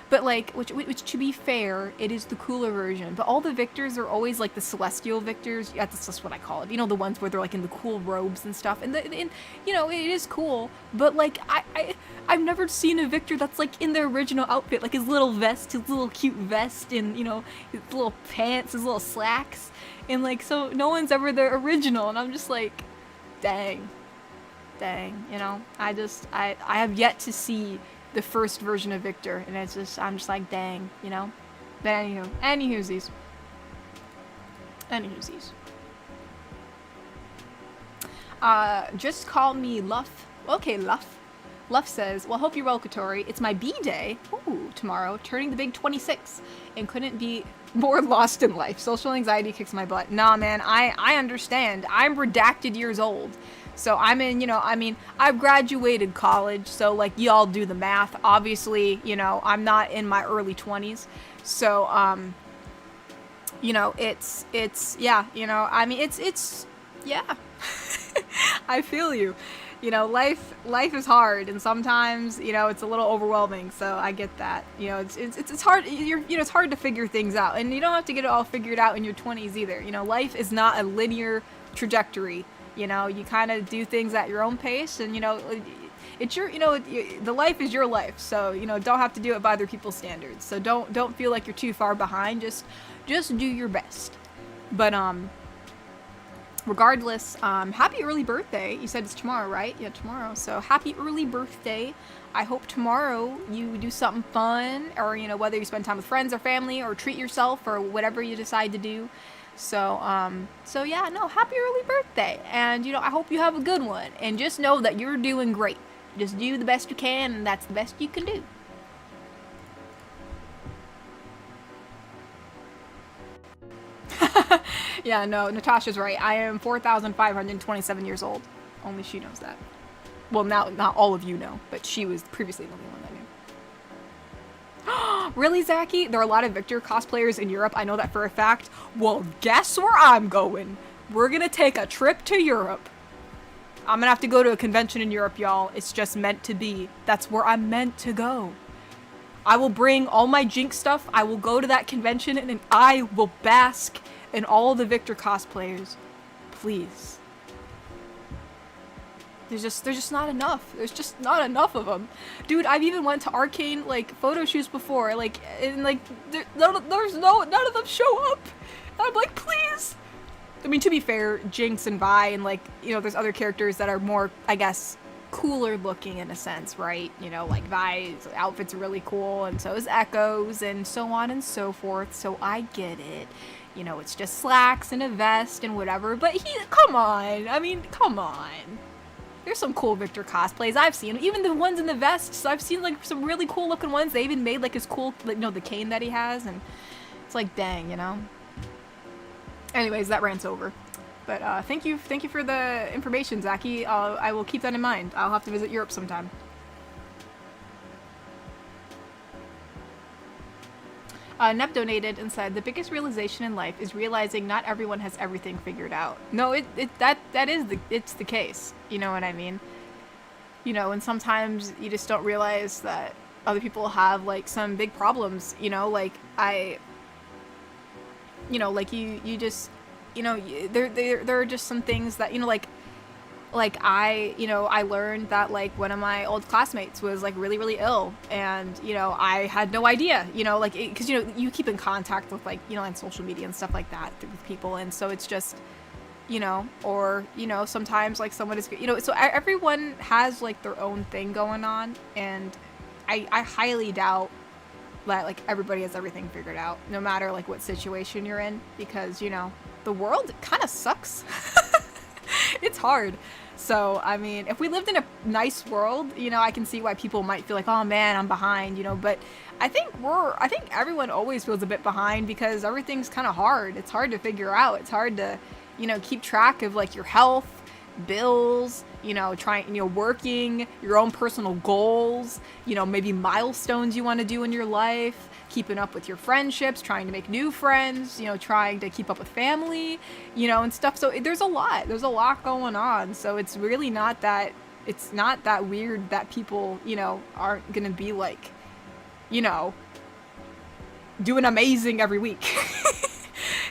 But like, which to be fair, it is the cooler version. But all the Victors are always like the celestial Victors. Yeah, that's just what I call it. The ones where they're like in the cool robes and stuff. And it is cool. But like, I've never seen a Victor that's like in the original outfit, like his little vest, his little cute vest, and his little pants, his little slacks, and like so no one's ever the original. And I'm just like, dang. I have yet to see the first version of Victor, and I'm just like, dang, But anywhoosies. Just call me Luff. Okay, Luff. Luff says, well, hope you're well, Katori. It's my B-day, tomorrow, turning the big 26, and couldn't be more lost in life. Social anxiety kicks my butt. Nah, man, I understand. I'm redacted years old. So I'm in, I've graduated college, so like y'all do the math. Obviously, I'm not in my early 20s. So, it's yeah. I feel you. Life is hard, and sometimes, it's a little overwhelming. So I get that. It's hard. It's hard to figure things out, and you don't have to get it all figured out in your 20s either. Life is not a linear trajectory. You kind of do things at your own pace, and it's your, the life is your life. So don't have to do it by other people's standards. So don't feel like you're too far behind. Just do your best. But regardless, happy early birthday. You said it's tomorrow, right? Yeah, tomorrow. So happy early birthday. I hope tomorrow you do something fun, or whether you spend time with friends or family, or treat yourself, or whatever you decide to do. So yeah, no, happy early birthday. And, I hope you have a good one. And just know that you're doing great. Just do the best you can, and that's the best you can do. Yeah, no, Natasha's right. I am 4,527 years old. Only she knows that. Well, now, not all of you know, but she was previously the only one that knew. Really, Zachy? There are a lot of Victor cosplayers in Europe. I know that for a fact. Well, guess where I'm going? We're gonna take a trip to Europe. I'm gonna have to go to a convention in Europe, y'all. It's just meant to be. That's where I'm meant to go. I will bring all my Jinx stuff. I will go to that convention, and I will bask in all the Victor cosplayers. Please. There's just not enough. There's just not enough of them. Dude, I've even went to Arcane, photo shoots before, none of them show up. And I'm like, please. I mean, to be fair, Jinx and Vi and, there's other characters that are more, I guess, cooler looking in a sense, right? Vi's outfit's really cool, and so is Echo's, and so on and so forth, so I get it. you know, it's just slacks and a vest and whatever. But come on. I mean, come on. There's some cool Victor cosplays I've seen. Even the ones in the vests, I've seen like some really cool looking ones. They even made like his cool, like, you know, the cane that he has, and it's like, dang, you know. Anyways, that rant's over. But thank you for the information, Zaki. I will keep that in mind. I'll have to visit Europe sometime. Neb donated and said, the biggest realization in life is realizing not everyone has everything figured out. No, it's the case. You know what I mean? You know, and sometimes you just don't realize that other people have like some big problems, you know, like you just, you know, there are just some things that, you know, like I learned that like one of my old classmates was like really, really ill, and, you know, I had no idea, you know, like, because, you know, you keep in contact with like, you know, on social media and stuff like that with people, and so it's just, you know, or, you know, sometimes like someone is, you know, so everyone has like their own thing going on, and I highly doubt that like everybody has everything figured out, no matter like what situation you're in, because, you know, the world kind of sucks. It's hard. So, I mean, if we lived in a nice world, you know, I can see why people might feel like, oh man, I'm behind, you know, but I think everyone always feels a bit behind because everything's kind of hard. It's hard to figure out. It's hard to, you know, keep track of like your health, bills, you know, working, your own personal goals, you know, maybe milestones you want to do in your life, keeping up with your friendships, trying to make new friends, you know, trying to keep up with family, you know, and stuff. So there's a lot going on. So it's really not that weird that people, you know, aren't going to be like, you know, doing amazing every week.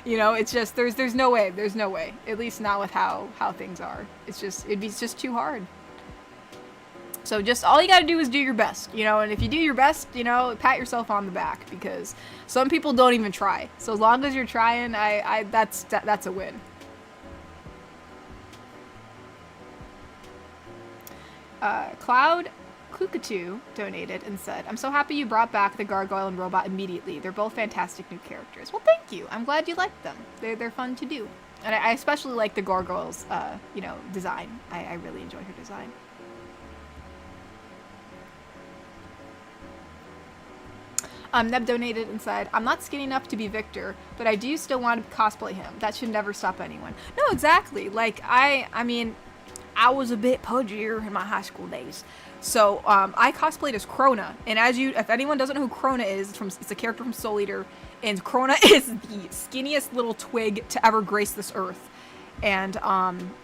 You know, it's just, there's no way, at least not with how things are. It'd be just too hard. So just all you gotta do is do your best, you know, and if you do your best, you know, pat yourself on the back, because some people don't even try. So as long as you're trying, that's a win. Cloud Kukatu donated and said, I'm so happy you brought back the Gargoyle and Robot immediately. They're both fantastic new characters. Well, thank you. I'm glad you liked them. They're fun to do. And I especially like the Gargoyle's, you know, design. I really enjoy her design. Neb donated and said, I'm not skinny enough to be Victor, but I do still want to cosplay him. That should never stop anyone. No, exactly. Like, I mean, I was a bit pudgier in my high school days. So, I cosplayed as Krona. And if anyone doesn't know who Krona is, it's a character from Soul Eater. And Krona is the skinniest little twig to ever grace this earth. And,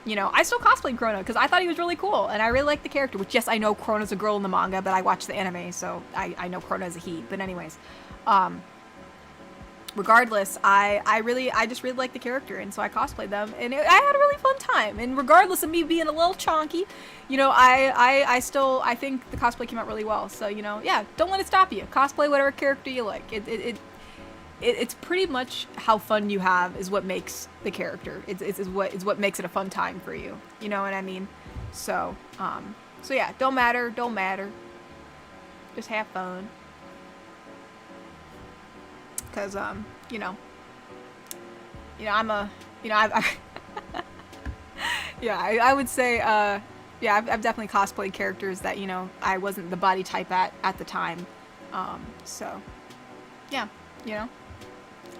you know, I still cosplayed Krona because I thought he was really cool. And I really liked the character, which, yes, I know Krona's a girl in the manga, but I watched the anime, so I know Krona is a he. But anyways, regardless, I just really liked the character, and so I cosplayed them, and I had a really fun time. And regardless of me being a little chonky, you know, I think the cosplay came out really well. So, you know, yeah, don't let it stop you. Cosplay whatever character you like. It's pretty much how fun you have is what makes the character. It's what makes it a fun time for you. You know what I mean? So yeah, don't matter. Just have fun. Cause you know, I'm a, you know, yeah, I would say, yeah, I've definitely cosplayed characters that, you know, I wasn't the body type at the time. So yeah, you know,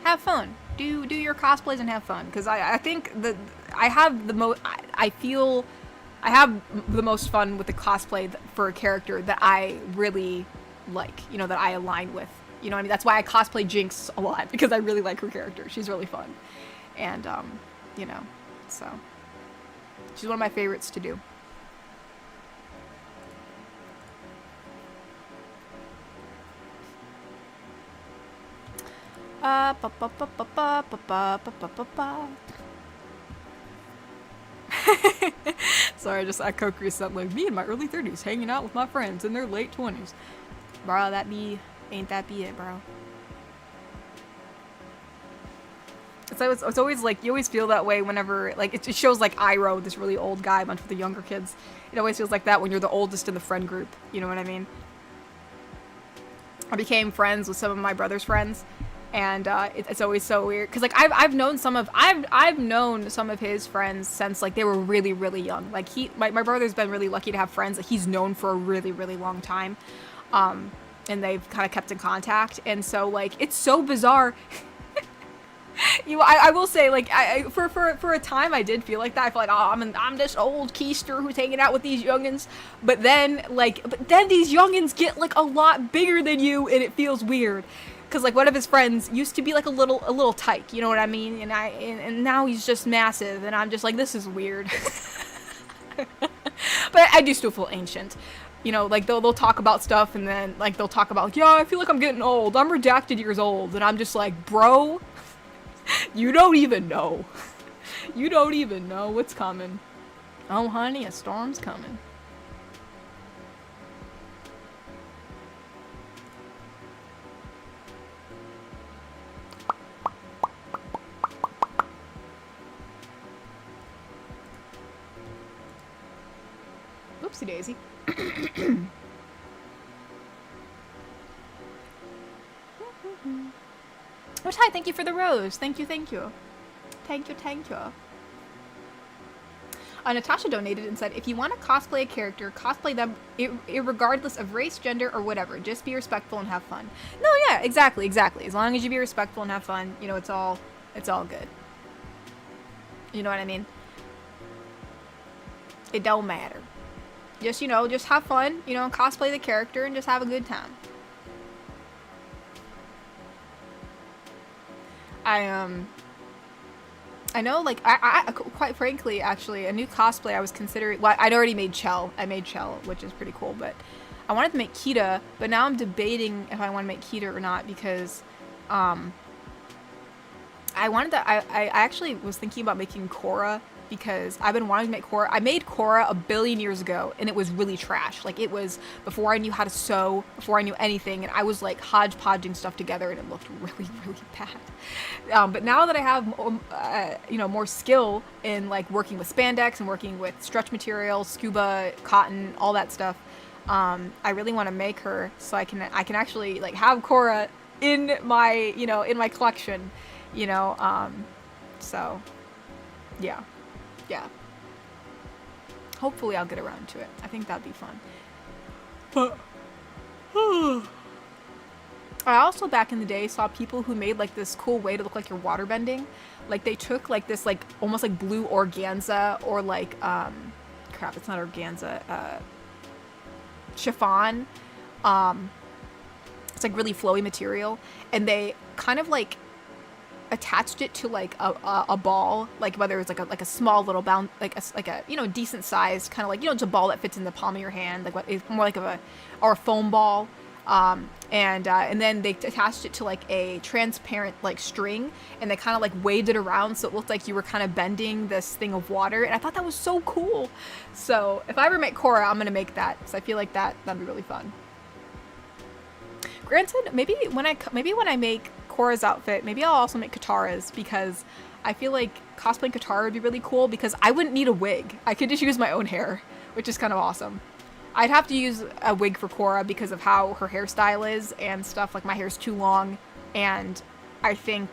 have fun. Do your cosplays and have fun. Cause I think that I have I have the most fun with the cosplay for a character that I really like, you know, that I align with. You know what I mean? That's why I cosplay Jinx a lot, because I really like her character. She's really fun. And, you know, so she's one of my favorites to do. Sorry, I Kokiri said, like, me in my early 30s hanging out with my friends in their late 20s. Bro, ain't that be it, bro. It's always like, you always feel that way whenever, like, it shows like Iroh, this really old guy, a bunch of the younger kids. It always feels like that when you're the oldest in the friend group. You know what I mean? I became friends with some of my brother's friends, And it's always so weird because like I've known some of his friends since like they were really really young. Like my brother's been really lucky to have friends that he's known for a really really long time, and they've kind of kept in contact. And so like it's so bizarre. I will say, like, for a time I did feel like that. I feel like, oh, I'm this old keister who's hanging out with these youngins. But then these youngins get, like, a lot bigger than you, and it feels weird. Because, like, one of his friends used to be, like, a little tyke, you know what I mean? And now he's just massive, and I'm just like, this is weird. But I do still feel ancient. You know, like, they'll talk about stuff, and then, like, they'll talk about, like, yeah, I feel like I'm getting old. I'm redacted years old. And I'm just like, bro... You don't even know. You don't even know what's coming. Oh, honey, a storm's coming. Oopsie daisy. Oh, Ty, thank you for the rose. Thank you, thank you. Thank you, thank you. Natasha donated and said, if you want to cosplay a character, cosplay them regardless of race, gender, or whatever. Just be respectful and have fun. No, yeah, exactly. As long as you be respectful and have fun, you know, it's all good. You know what I mean? It don't matter. Just, you know, just have fun, you know, cosplay the character and just have a good time. I know, like, I quite frankly, actually, a new cosplay I was considering, well, I'd already made Chell. I made Chell, which is pretty cool, but I wanted to make Kita, but now I'm debating if I want to make Kita or not, because, I actually was thinking about making Korra, because I've been wanting to make Korra. I made Korra a billion years ago, and it was really trash. Like, it was before I knew how to sew, before I knew anything, and I was, like, hodgepodging stuff together, and it looked really, really bad. But now that I have, you know, more skill in, like, working with spandex and working with stretch materials, scuba, cotton, all that stuff, I really want to make her so I can actually, like, have Korra in my, you know, in my collection, you know, so, yeah. Yeah. Hopefully I'll get around to it. I think that'd be fun. But I also back in the day saw people who made like this cool way to look like you're waterbending. Like they took like this like almost like blue organza or like crap, it's not organza, chiffon. It's like really flowy material, and they kind of like attached it to like a ball, like whether it's like a small little bound, like a you know decent size kind of like, you know, it's a ball that fits in the palm of your hand, like what is more like a foam ball, and then they attached it to like a transparent like string, and they kind of like waved it around so it looked like you were kind of bending this thing of water, and I thought that was so cool. So if I ever make Korra, I'm gonna make that, because I feel like that'd be really fun. Granted, maybe when I make Korra's outfit, maybe I'll also make Katara's, because I feel like cosplaying Katara would be really cool, because I wouldn't need a wig. I could just use my own hair, which is kind of awesome. I'd have to use a wig for Korra because of how her hairstyle is and stuff. Like, my hair's too long, and I think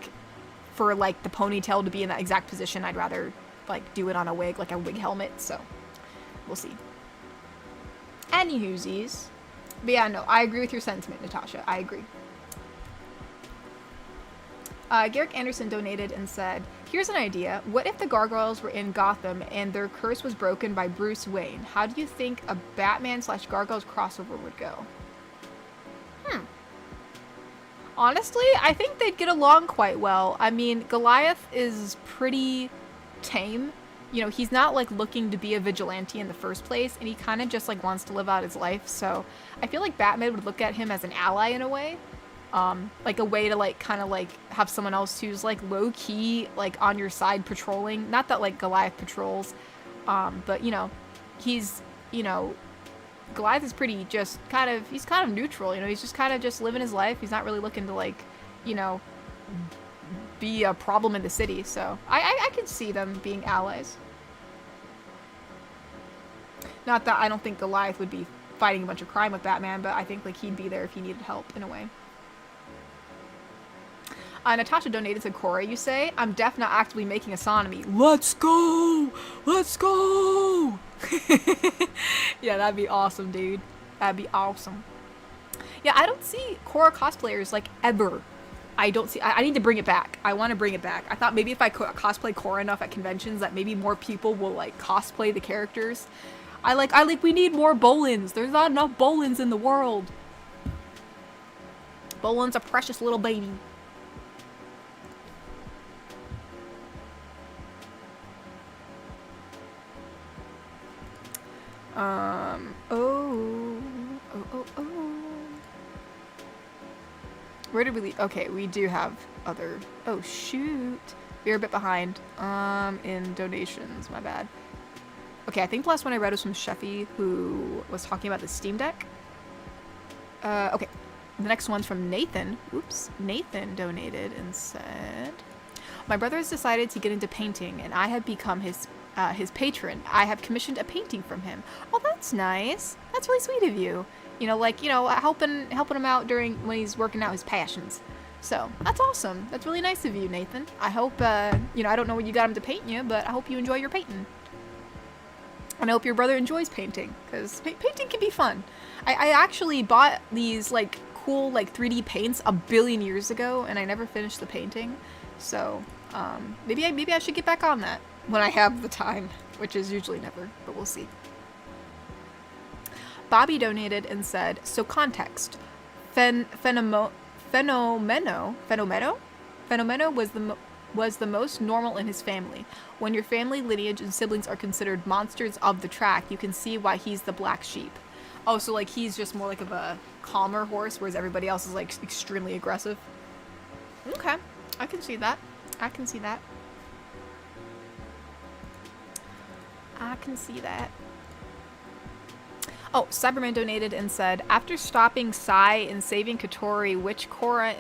for like the ponytail to be in that exact position, I'd rather like do it on a wig, like a wig helmet. So we'll see. Anywhoosies. But yeah, no, I agree with your sentiment, Natasha. I agree. Garrick Anderson donated and said, here's an idea. What if the gargoyles were in Gotham and their curse was broken by Bruce Wayne? How do you think a Batman/Gargoyles crossover would go? Honestly, I think they'd get along quite well. I mean, Goliath is pretty tame. You know, he's not like looking to be a vigilante in the first place, and he kind of just like wants to live out his life. So I feel like Batman would look at him as an ally in a way. Like a way to like kind of like have someone else who's like low key like on your side patrolling. Not that like Goliath patrols, but you know, he's, you know, Goliath is pretty just he's kind of neutral, you know, he's just kind of just living his life. He's not really looking to like, you know, be a problem in the city. So I could see them being allies. Not that I don't think Goliath would be fighting a bunch of crime with Batman, but I think like he'd be there if he needed help in a way. Natasha donated to Cora, you say? I'm deaf not actively making astronomy. Let's go! Let's go! Yeah, that'd be awesome, dude. That'd be awesome. Yeah, I don't see Cora cosplayers, like, ever. I don't see... I need to bring it back. I want to bring it back. I thought maybe if I cosplay Cora enough at conventions that maybe more people will, like, cosplay the characters. We need more Bolins. There's not enough Bolins in the world. Bolin's a precious little baby. Where did we leave? Okay, we do have other... Oh, shoot. We're a bit behind, in donations. My bad. Okay, I think the last one I read was from Sheffy, who was talking about the Steam Deck. Okay. The next one's from Nathan. Oops. Nathan donated and said... My brother has decided to get into painting, and I have become his patron. I have commissioned a painting from him. Oh, that's nice. That's really sweet of you. You know, like, you know, helping him out when he's working out his passions. So, that's awesome. That's really nice of you, Nathan. I hope, you know, I don't know what you got him to paint you, but I hope you enjoy your painting. And I hope your brother enjoys painting, because painting can be fun. I actually bought these, like, cool, like, 3D paints a billion years ago, and I never finished the painting. So, maybe I should get back on that when I have the time, which is usually never, but we'll see. Bobby donated and said, so context. Fenomeno was the most normal in his family. When your family lineage and siblings are considered monsters of the track, you can see why he's the black sheep. Oh, so like he's just more like of a calmer horse, whereas everybody else is like extremely aggressive. Okay, I can see that. I can see that. I can see that. Oh, Cyberman donated and said, after stopping Sai and saving Katori, which Cora,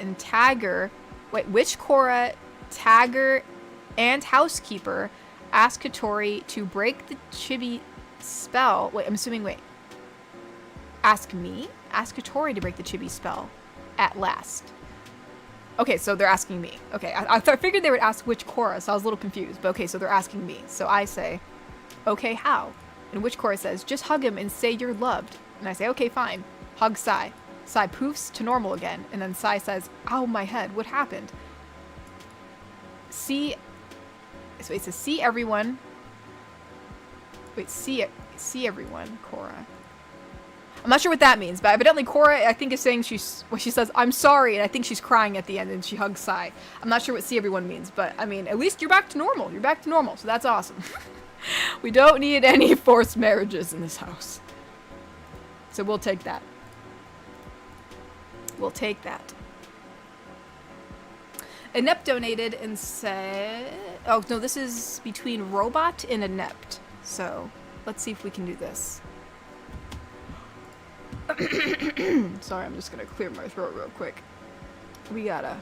Tagger, and Housekeeper asked Katori to break the chibi spell. Wait, I'm assuming, ask me? Ask Katori to break the chibi spell at last. Okay, so they're asking me. Okay, I figured they would ask which Cora, so I was a little confused. But okay, so they're asking me. So I say, okay, how? And which Cora says, just hug him and say you're loved. And I say, okay, fine. Hug Sai. Sai poofs to normal again. And then Sai says, ow, my head, what happened? See, so it says, see everyone. Wait, see everyone, Cora. I'm not sure what that means, but evidently Cora, I think, is saying she says, I'm sorry, and I think she's crying at the end, and she hugs Sai. I'm not sure what see everyone means, but, I mean, at least you're back to normal. You're back to normal, so that's awesome. We don't need any forced marriages in this house. So we'll take that. We'll take that. Inept donated and said... Oh, no, this is between Robot and Inept. So, let's see if we can do this. Sorry, I'm just gonna clear my throat real quick. We gotta...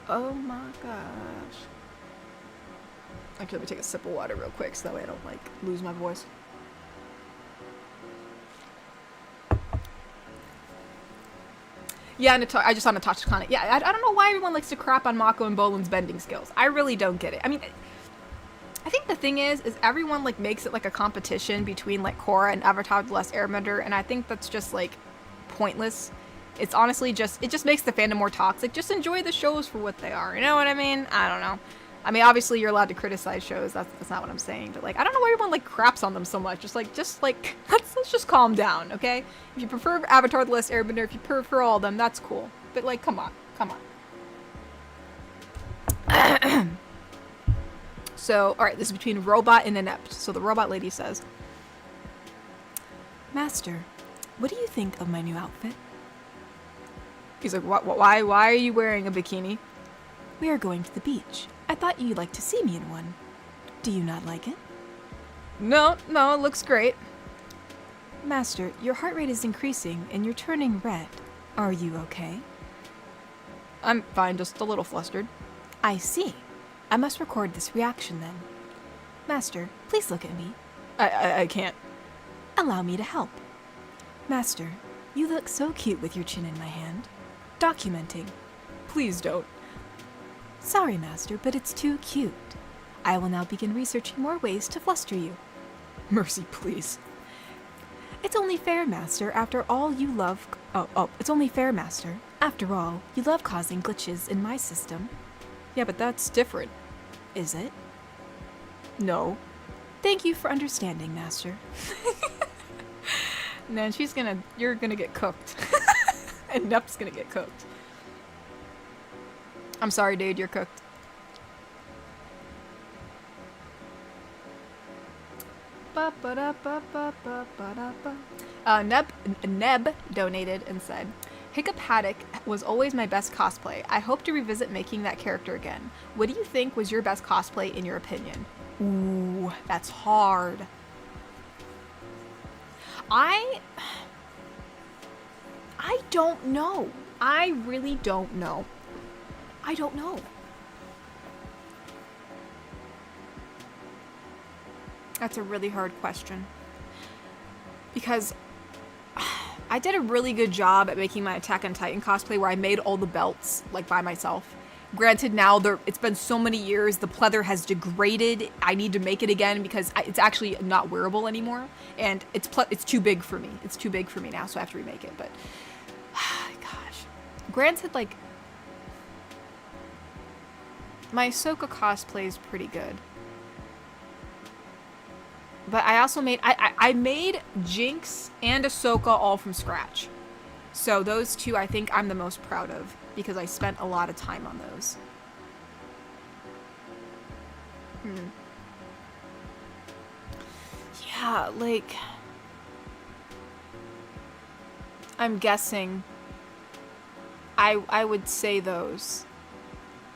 Oh my gosh. Actually, let me take a sip of water real quick so that way I don't, like, lose my voice. Yeah, I just saw Natasha Khan. Yeah, I don't know why everyone likes to crap on Mako and Bolin's bending skills. I really don't get it. I mean, I think the thing is everyone, like, makes it, like, a competition between, like, Korra and Avatar The Last Airbender, and I think that's just, like, pointless. It's honestly just, it just makes the fandom more toxic. Just enjoy the shows for what they are. You know what I mean? I don't know. I mean, obviously you're allowed to criticize shows. That's not what I'm saying. But, like, I don't know why everyone, like, craps on them so much. Just like, let's just calm down, okay? If you prefer Avatar The Last Airbender, if you prefer all of them, that's cool. But, like, come on. Come on. So, alright, this is between Robot and Inept. So the Robot lady says, Master, what do you think of my new outfit? He's like, why are you wearing a bikini? We are going to the beach. I thought you'd like to see me in one. Do you not like it? No, it looks great. Master, your heart rate is increasing and you're turning red. Are you okay? I'm fine, just a little flustered. I see. I must record this reaction then. Master, please look at me. I can't. Allow me to help. Master, you look so cute with your chin in my hand. Documenting. Please don't. Sorry, Master, but it's too cute. I will now begin researching more ways to fluster you. Mercy, please. It's only fair, Master. After all, you love... it's only fair, Master. After all, you love causing glitches in my system. Yeah, but that's different. Is it? No. Thank you for understanding, Master. And then you're gonna get cooked. And Nup's gonna get cooked. I'm sorry, dude, you're cooked. Neb donated and said, Hiccup Haddock was always my best cosplay. I hope to revisit making that character again. What do you think was your best cosplay in your opinion? Ooh, that's hard. I don't know. I really don't know. I don't know. That's a really hard question. Because I did a really good job at making my Attack on Titan cosplay where I made all the belts, like, by myself. Granted, now it's been so many years, the pleather has degraded. I need to make it again because it's actually not wearable anymore. And it's too big for me. It's too big for me now, so I have to remake it. But, gosh. Granted, like, my Ahsoka cosplay is pretty good. But I also I made Jinx and Ahsoka all from scratch. So those two I think I'm the most proud of because I spent a lot of time on those. Yeah, like... I'm guessing I would say those.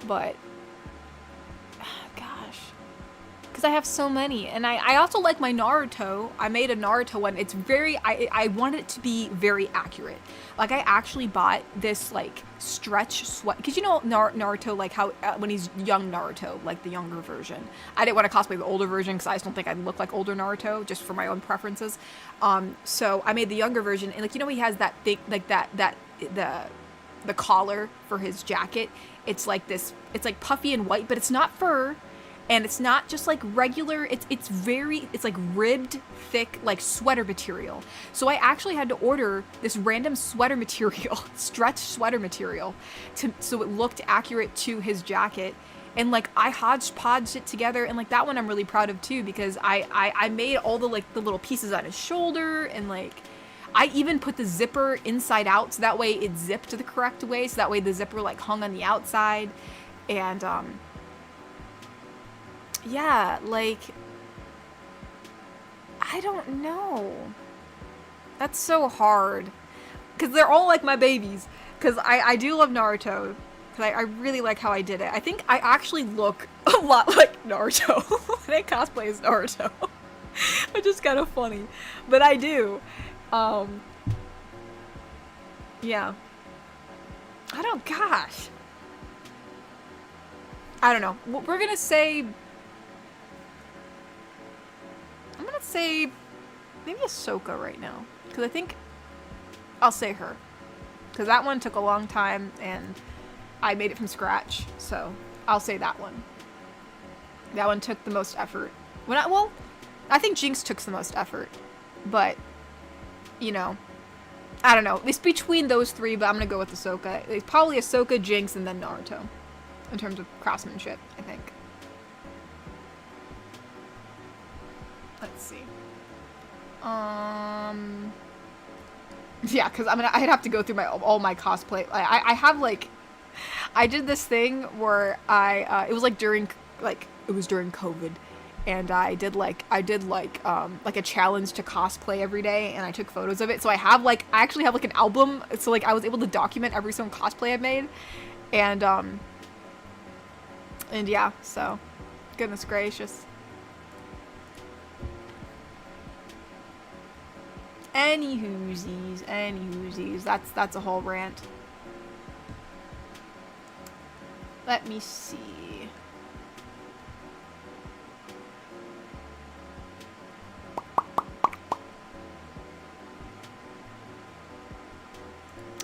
But... Because I have so many. And I also like my Naruto. I made a Naruto one. It's very... I want it to be very accurate. Like, I actually bought this, like, stretch sweat... Because you know Naruto, like, how... when he's young Naruto, like, the younger version. I didn't want to cosplay the older version because I just don't think I'd look like older Naruto, just for my own preferences. So I made the younger version. And, like, you know he has that thing... Like, the collar for his jacket. It's like this... It's, like, puffy and white, but it's not fur. And it's not just like regular, it's like ribbed, thick, like sweater material. So I actually had to order this random sweater material, stretch sweater material, so it looked accurate to his jacket. And like I hodgepodged it together, and like that one I'm really proud of too, because I made all the like the little pieces on his shoulder, and like I even put the zipper inside out so that way it zipped the correct way, so that way the zipper like hung on the outside. And yeah, like, I don't know. That's so hard. Because they're all like my babies. Because I do love Naruto. Because I really like how I did it. I think I actually look a lot like Naruto when I cosplay as Naruto. Which is kind of funny. But I do. Yeah. Gosh. I don't know. We're gonna say... I'm gonna say maybe Ahsoka right now. Because I think I'll say her. Because that one took a long time and I made it from scratch. So I'll say that one. That one took the most effort. I think Jinx took the most effort. But, you know, I don't know. It's between those three, but I'm gonna go with Ahsoka. It's probably Ahsoka, Jinx, and then Naruto. In terms of craftsmanship, I think. Let's see. Yeah, because I'd have to go through all my cosplay. I have like, I did this thing where it was like during COVID, and I did like a challenge to cosplay every day, and I took photos of it. So I actually have like an album. So like I was able to document every single cosplay I made, and yeah. So, goodness gracious. Any whoosies. That's a whole rant. Let me see.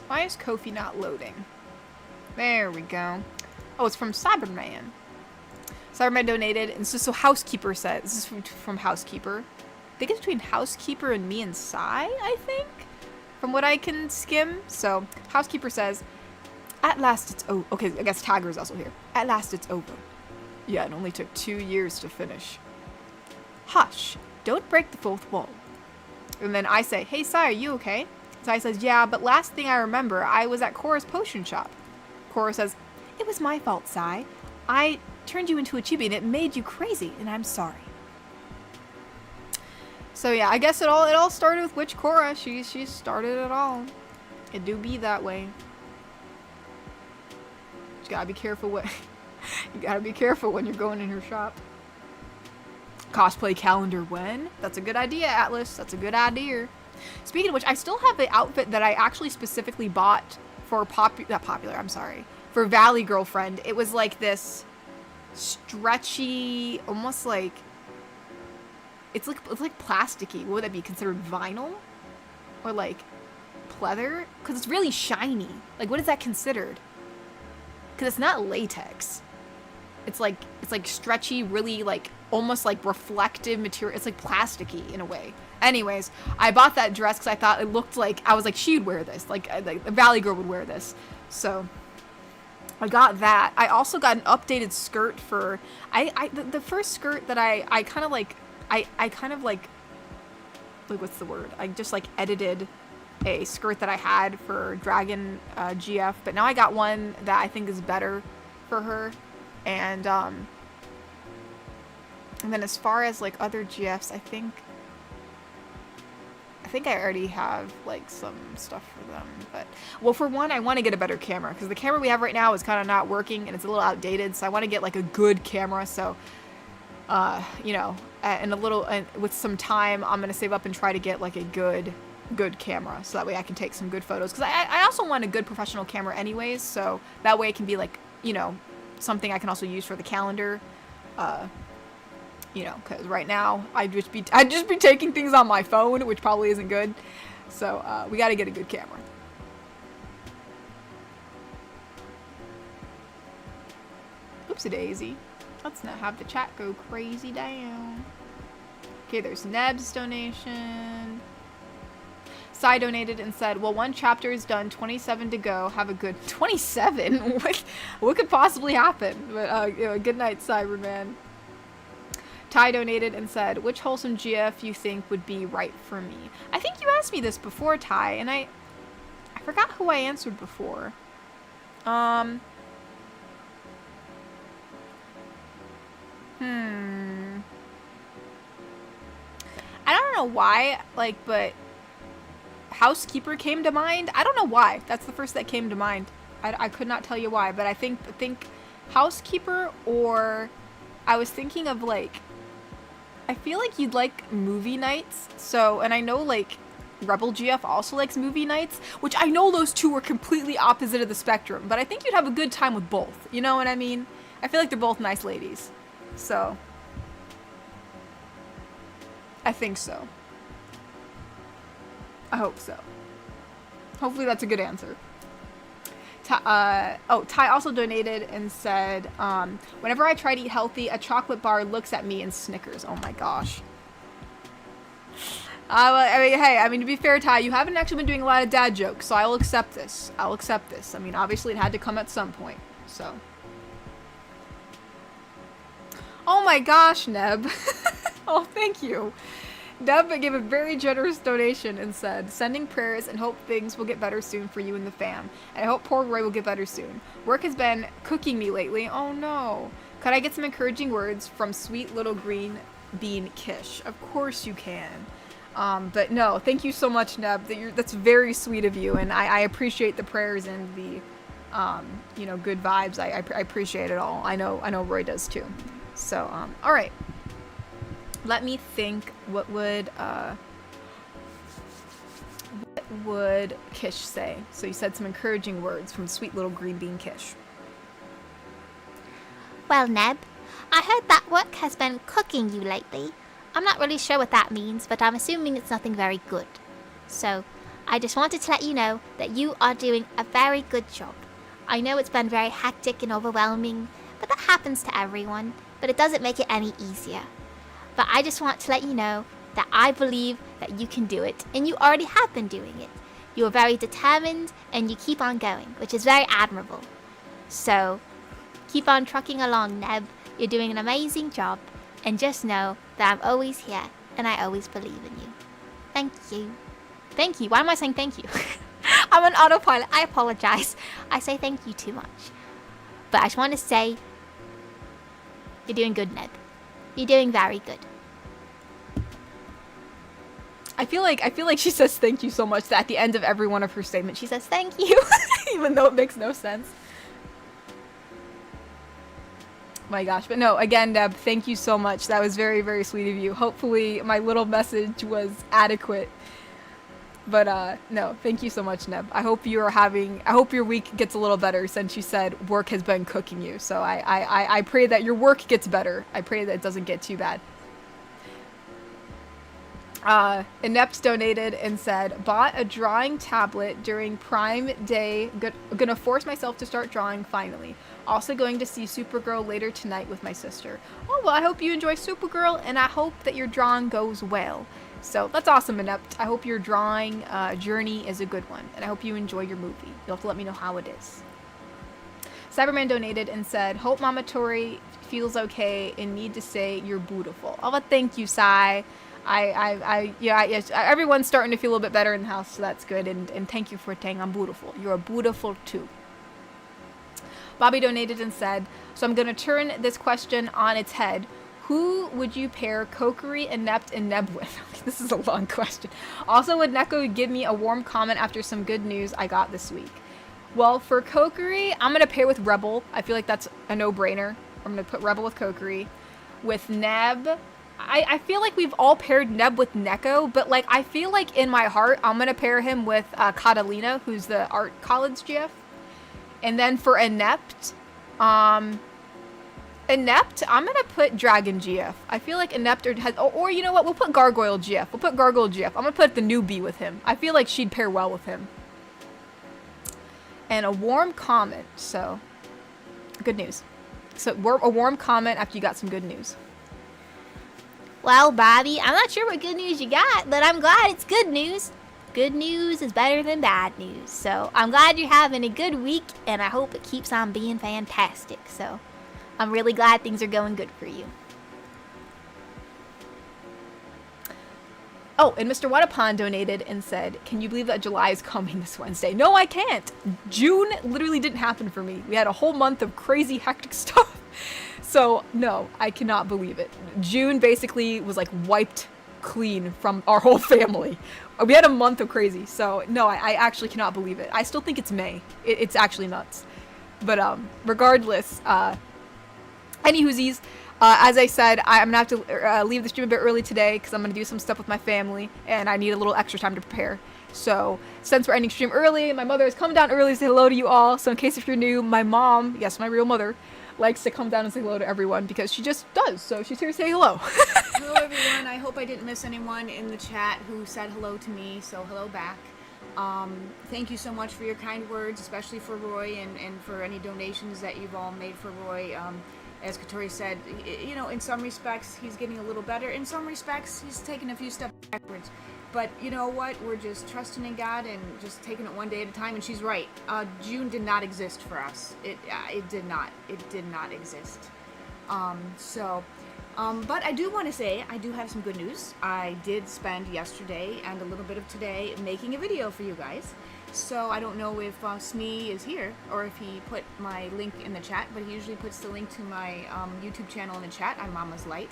Why is Kofi not loading? There we go. Oh, it's from Cyberman. Cyberman donated, and so Housekeeper said, this is from Housekeeper. I think it's between Housekeeper and me and Sai, I think, from what I can skim. So, Housekeeper says, at last it's over. Okay, I guess Tiger is also here. At last it's over. Yeah, it only took 2 years to finish. Hush, don't break the fourth wall. And then I say, hey, Sai, are you okay? Sai says, yeah, but last thing I remember, I was at Cora's potion shop. Cora says, it was my fault, Sai. I turned you into a chibi and it made you crazy, and I'm sorry. So yeah, I guess it all started with Witch Cora. She started it all. It do be that way. You gotta be careful what you gotta be careful when you're going in her shop. Cosplay calendar when? That's a good idea, Atlas. That's a good idea. Speaking of which, I still have the outfit that I actually specifically bought for for Valley Girlfriend. It was like this stretchy, almost like it's like plasticky. What would that be considered, vinyl? Or like pleather? Because it's really shiny. Like, what is that considered? Because it's not latex. It's like stretchy, really like almost like reflective material. It's like plasticky in a way. Anyways, I bought that dress because I thought it looked like, I was like, she'd wear this. Like a Valley girl would wear this. So I got that. I also got an updated skirt for, the first skirt that I kind of like, what's the word? I just like edited a skirt that I had for Dragon GF, but now I got one that I think is better for her. And then as far as like other GFs, I think I already have like some stuff for them. But well, for one, I want to get a better camera because the camera we have right now is kind of not working and it's a little outdated. So I want to get like a good camera. So you know, and with some time, I'm gonna save up and try to get like a good camera so that way I can take some good photos. Because I also want a good professional camera anyways. So that way it can be like, you know, something I can also use for the calendar. You know, because right now I'd just be taking things on my phone, which probably isn't good. So we got to get a good camera. Oopsie daisy. Let's not have the chat go crazy down. Okay, there's Neb's donation. Sai donated and said, well, one chapter is done, 27 to go. Have a good 27? What could possibly happen? But you know, good night, Cyberman. Ty donated and said, which wholesome GF you think would be right for me? I think you asked me this before, Ty, and I forgot who I answered before. I don't know why, like, but Housekeeper came to mind. I don't know why. That's the first that came to mind. I could not tell you why, but I think Housekeeper, or I was thinking of like, I feel like you'd like movie nights. So, and I know like Rebel GF also likes movie nights, which I know those two are completely opposite of the spectrum, but I think you'd have a good time with both. You know what I mean? I feel like they're both nice ladies. So, I think so. I hope so. Hopefully that's a good answer. Ty also donated and said, whenever I try to eat healthy, a chocolate bar looks at me and snickers. Oh my gosh. I mean, hey, I mean, to be fair, Ty, you haven't actually been doing a lot of dad jokes, so I'll accept this. I'll accept this. I mean, obviously it had to come at some point, so. Oh my gosh, Neb. Oh, thank you. Neb gave a very generous donation and said, sending prayers and hope things will get better soon for you and the fam. And I hope poor Roy will get better soon. Work has been cooking me lately. Oh no. Could I get some encouraging words from sweet little green bean Kish? Of course you can. But no, thank you so much, Neb. That's very sweet of you. And I appreciate the prayers and the, you know, good vibes. I appreciate it all. I know Roy does too. So, all right. Let me think, what would Kish say? So you said some encouraging words from sweet little green bean Kish. Well, Neb, I heard that work has been cooking you lately. I'm not really sure what that means, but I'm assuming it's nothing very good. So, I just wanted to let you know that you are doing a very good job. I know it's been very hectic and overwhelming, but that happens to everyone, but it doesn't make it any easier. But I just want to let you know that I believe that you can do it, and you already have been doing it. You are very determined, and you keep on going, which is very admirable. So, keep on trucking along, Neb. You're doing an amazing job, and just know that I'm always here, and I always believe in you. Thank you. Thank you. Why am I saying thank you? I'm on autopilot. I apologize. I say thank you too much. But I just want to say, you're doing good, Neb. You're doing very good. I feel like she says thank you so much that at the end of every one of her statements she says thank you, even though it makes no sense. My gosh, but no, again, Neb, thank you so much. That was very, very sweet of you. Hopefully my little message was adequate. But no, thank you so much, Neb. I hope your week gets a little better since you said work has been cooking you. So I pray that your work gets better. I pray that it doesn't get too bad. Inept donated and said, bought a drawing tablet during Prime Day. Gonna force myself to start drawing finally. Also going to see Supergirl later tonight with my sister. Oh, well, I hope you enjoy Supergirl, and I hope that your drawing goes well. So that's awesome, Inept. I hope your drawing journey is a good one, and I hope you enjoy your movie. You'll have to let me know how it is. Cyberman donated and said, hope Mama Tori feels okay and need to say you're beautiful. Oh, but thank you, Cy. Yes, everyone's starting to feel a little bit better in the house, so that's good. And thank you for saying I'm beautiful. You're beautiful too. Bobby donated and said, so I'm going to turn this question on its head. Who would you pair Kokiri, Inept, and Neb with? This is a long question. Also, would Neko give me a warm comment after some good news I got this week? Well, for Kokiri, I'm going to pair with Rebel. I feel like that's a no-brainer. I'm going to put Rebel with Kokiri. With Neb, I feel like we've all paired Neb with Neko, but like I feel like in my heart, I'm going to pair him with Catalina, who's the art college GF. And then for Inept, I'm gonna put Dragon GF. I feel like Inept or you know what? We'll put Gargoyle GF. I'm gonna put the newbie with him. I feel like she'd pair well with him. And a warm comment. So, good news. So a warm comment after you got some good news. Well, Bobby, I'm not sure what good news you got, but I'm glad it's good news. Good news is better than bad news. So I'm glad you're having a good week, and I hope it keeps on being fantastic. So I'm really glad things are going good for you. Oh, and Mr. Wadapan donated and said, can you believe that July is coming this Wednesday? No, I can't. June literally didn't happen for me. We had a whole month of crazy, hectic stuff. So, no, I cannot believe it. June basically was like wiped clean from our whole family. We had a month of crazy. So, no, I actually cannot believe it. I still think it's May. It's actually nuts. But regardless, any whoosies, as I said, I'm going to have to leave the stream a bit early today because I'm going to do some stuff with my family and I need a little extra time to prepare. So since we're ending stream early, my mother has come down early to say hello to you all. So in case if you're new, my mom, yes, my real mother, likes to come down and say hello to everyone because she just does. So she's here to say hello. Hello, everyone. I hope I didn't miss anyone in the chat who said hello to me. So hello back. Thank you so much for your kind words, especially for Roy and for any donations that you've all made for Roy. As Katori said, you know, in some respects, he's getting a little better. In some respects, he's taking a few steps backwards. But you know what? We're just trusting in God and just taking it one day at a time. And she's right. June did not exist for us. It did not. It did not exist. But I do want to say, I do have some good news. I did spend yesterday and a little bit of today making a video for you guys. So I don't know if Smee is here or if he put my link in the chat, but he usually puts the link to my YouTube channel in the chat. I'm Mama's Light.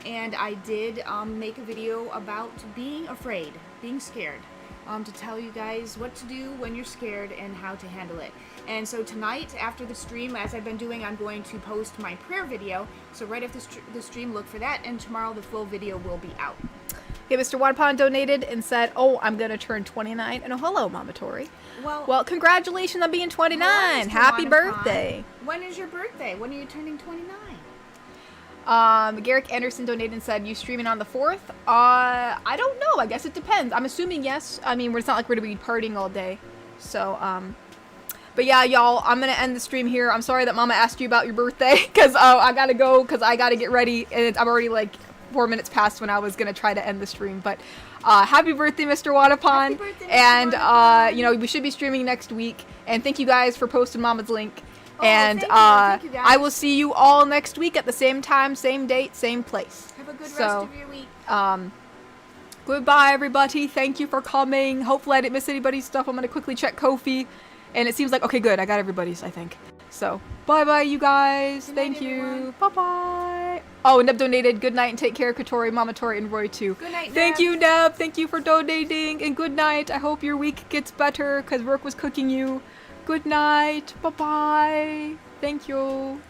And I did make a video about being afraid, being scared, to tell you guys what to do when you're scared and how to handle it. And so tonight, after the stream, as I've been doing, I'm going to post my prayer video. So right after the stream, look for that. And tomorrow, the full video will be out. Okay, Mr. Wadapon donated and said, oh, I'm going to turn 29. And oh, hello, Mama Tori. Well, congratulations on being 29. Happy birthday. When is your birthday? When are you turning 29? Garrick Anderson donated and said, you streaming on the 4th? I don't know. I guess it depends. I'm assuming yes. I mean, it's not like we're going to be partying all day. So, But yeah, y'all, I'm gonna end the stream here. I'm sorry that Mama asked you about your birthday, because I gotta go, because I gotta get ready, and I'm already like 4 minutes past when I was gonna try to end the stream. But happy birthday, Mr. Wadapon. Happy birthday, Mr. And Wadapon. you know, we should be streaming next week. And thank you guys for posting Mama's link. Oh, And thank you guys. I will see you all next week at the same time, same date, same place. Have a good So, rest of your week. Goodbye, everybody. Thank you for coming. Hopefully I didn't miss anybody's stuff. I'm going to quickly check Ko-fi. And it seems like, okay, good. I got everybody's, I think. So, bye-bye, you guys. Good night, Thank you. everyone. Bye-bye. Oh, Neb donated. Good night and take care, Katori, Mama Tori, and Roy, too. Good night, Thank Neb. you, Neb. Thank you for donating. And good night. I hope your week gets better because work was cooking you. Good night. Bye-bye. Thank you.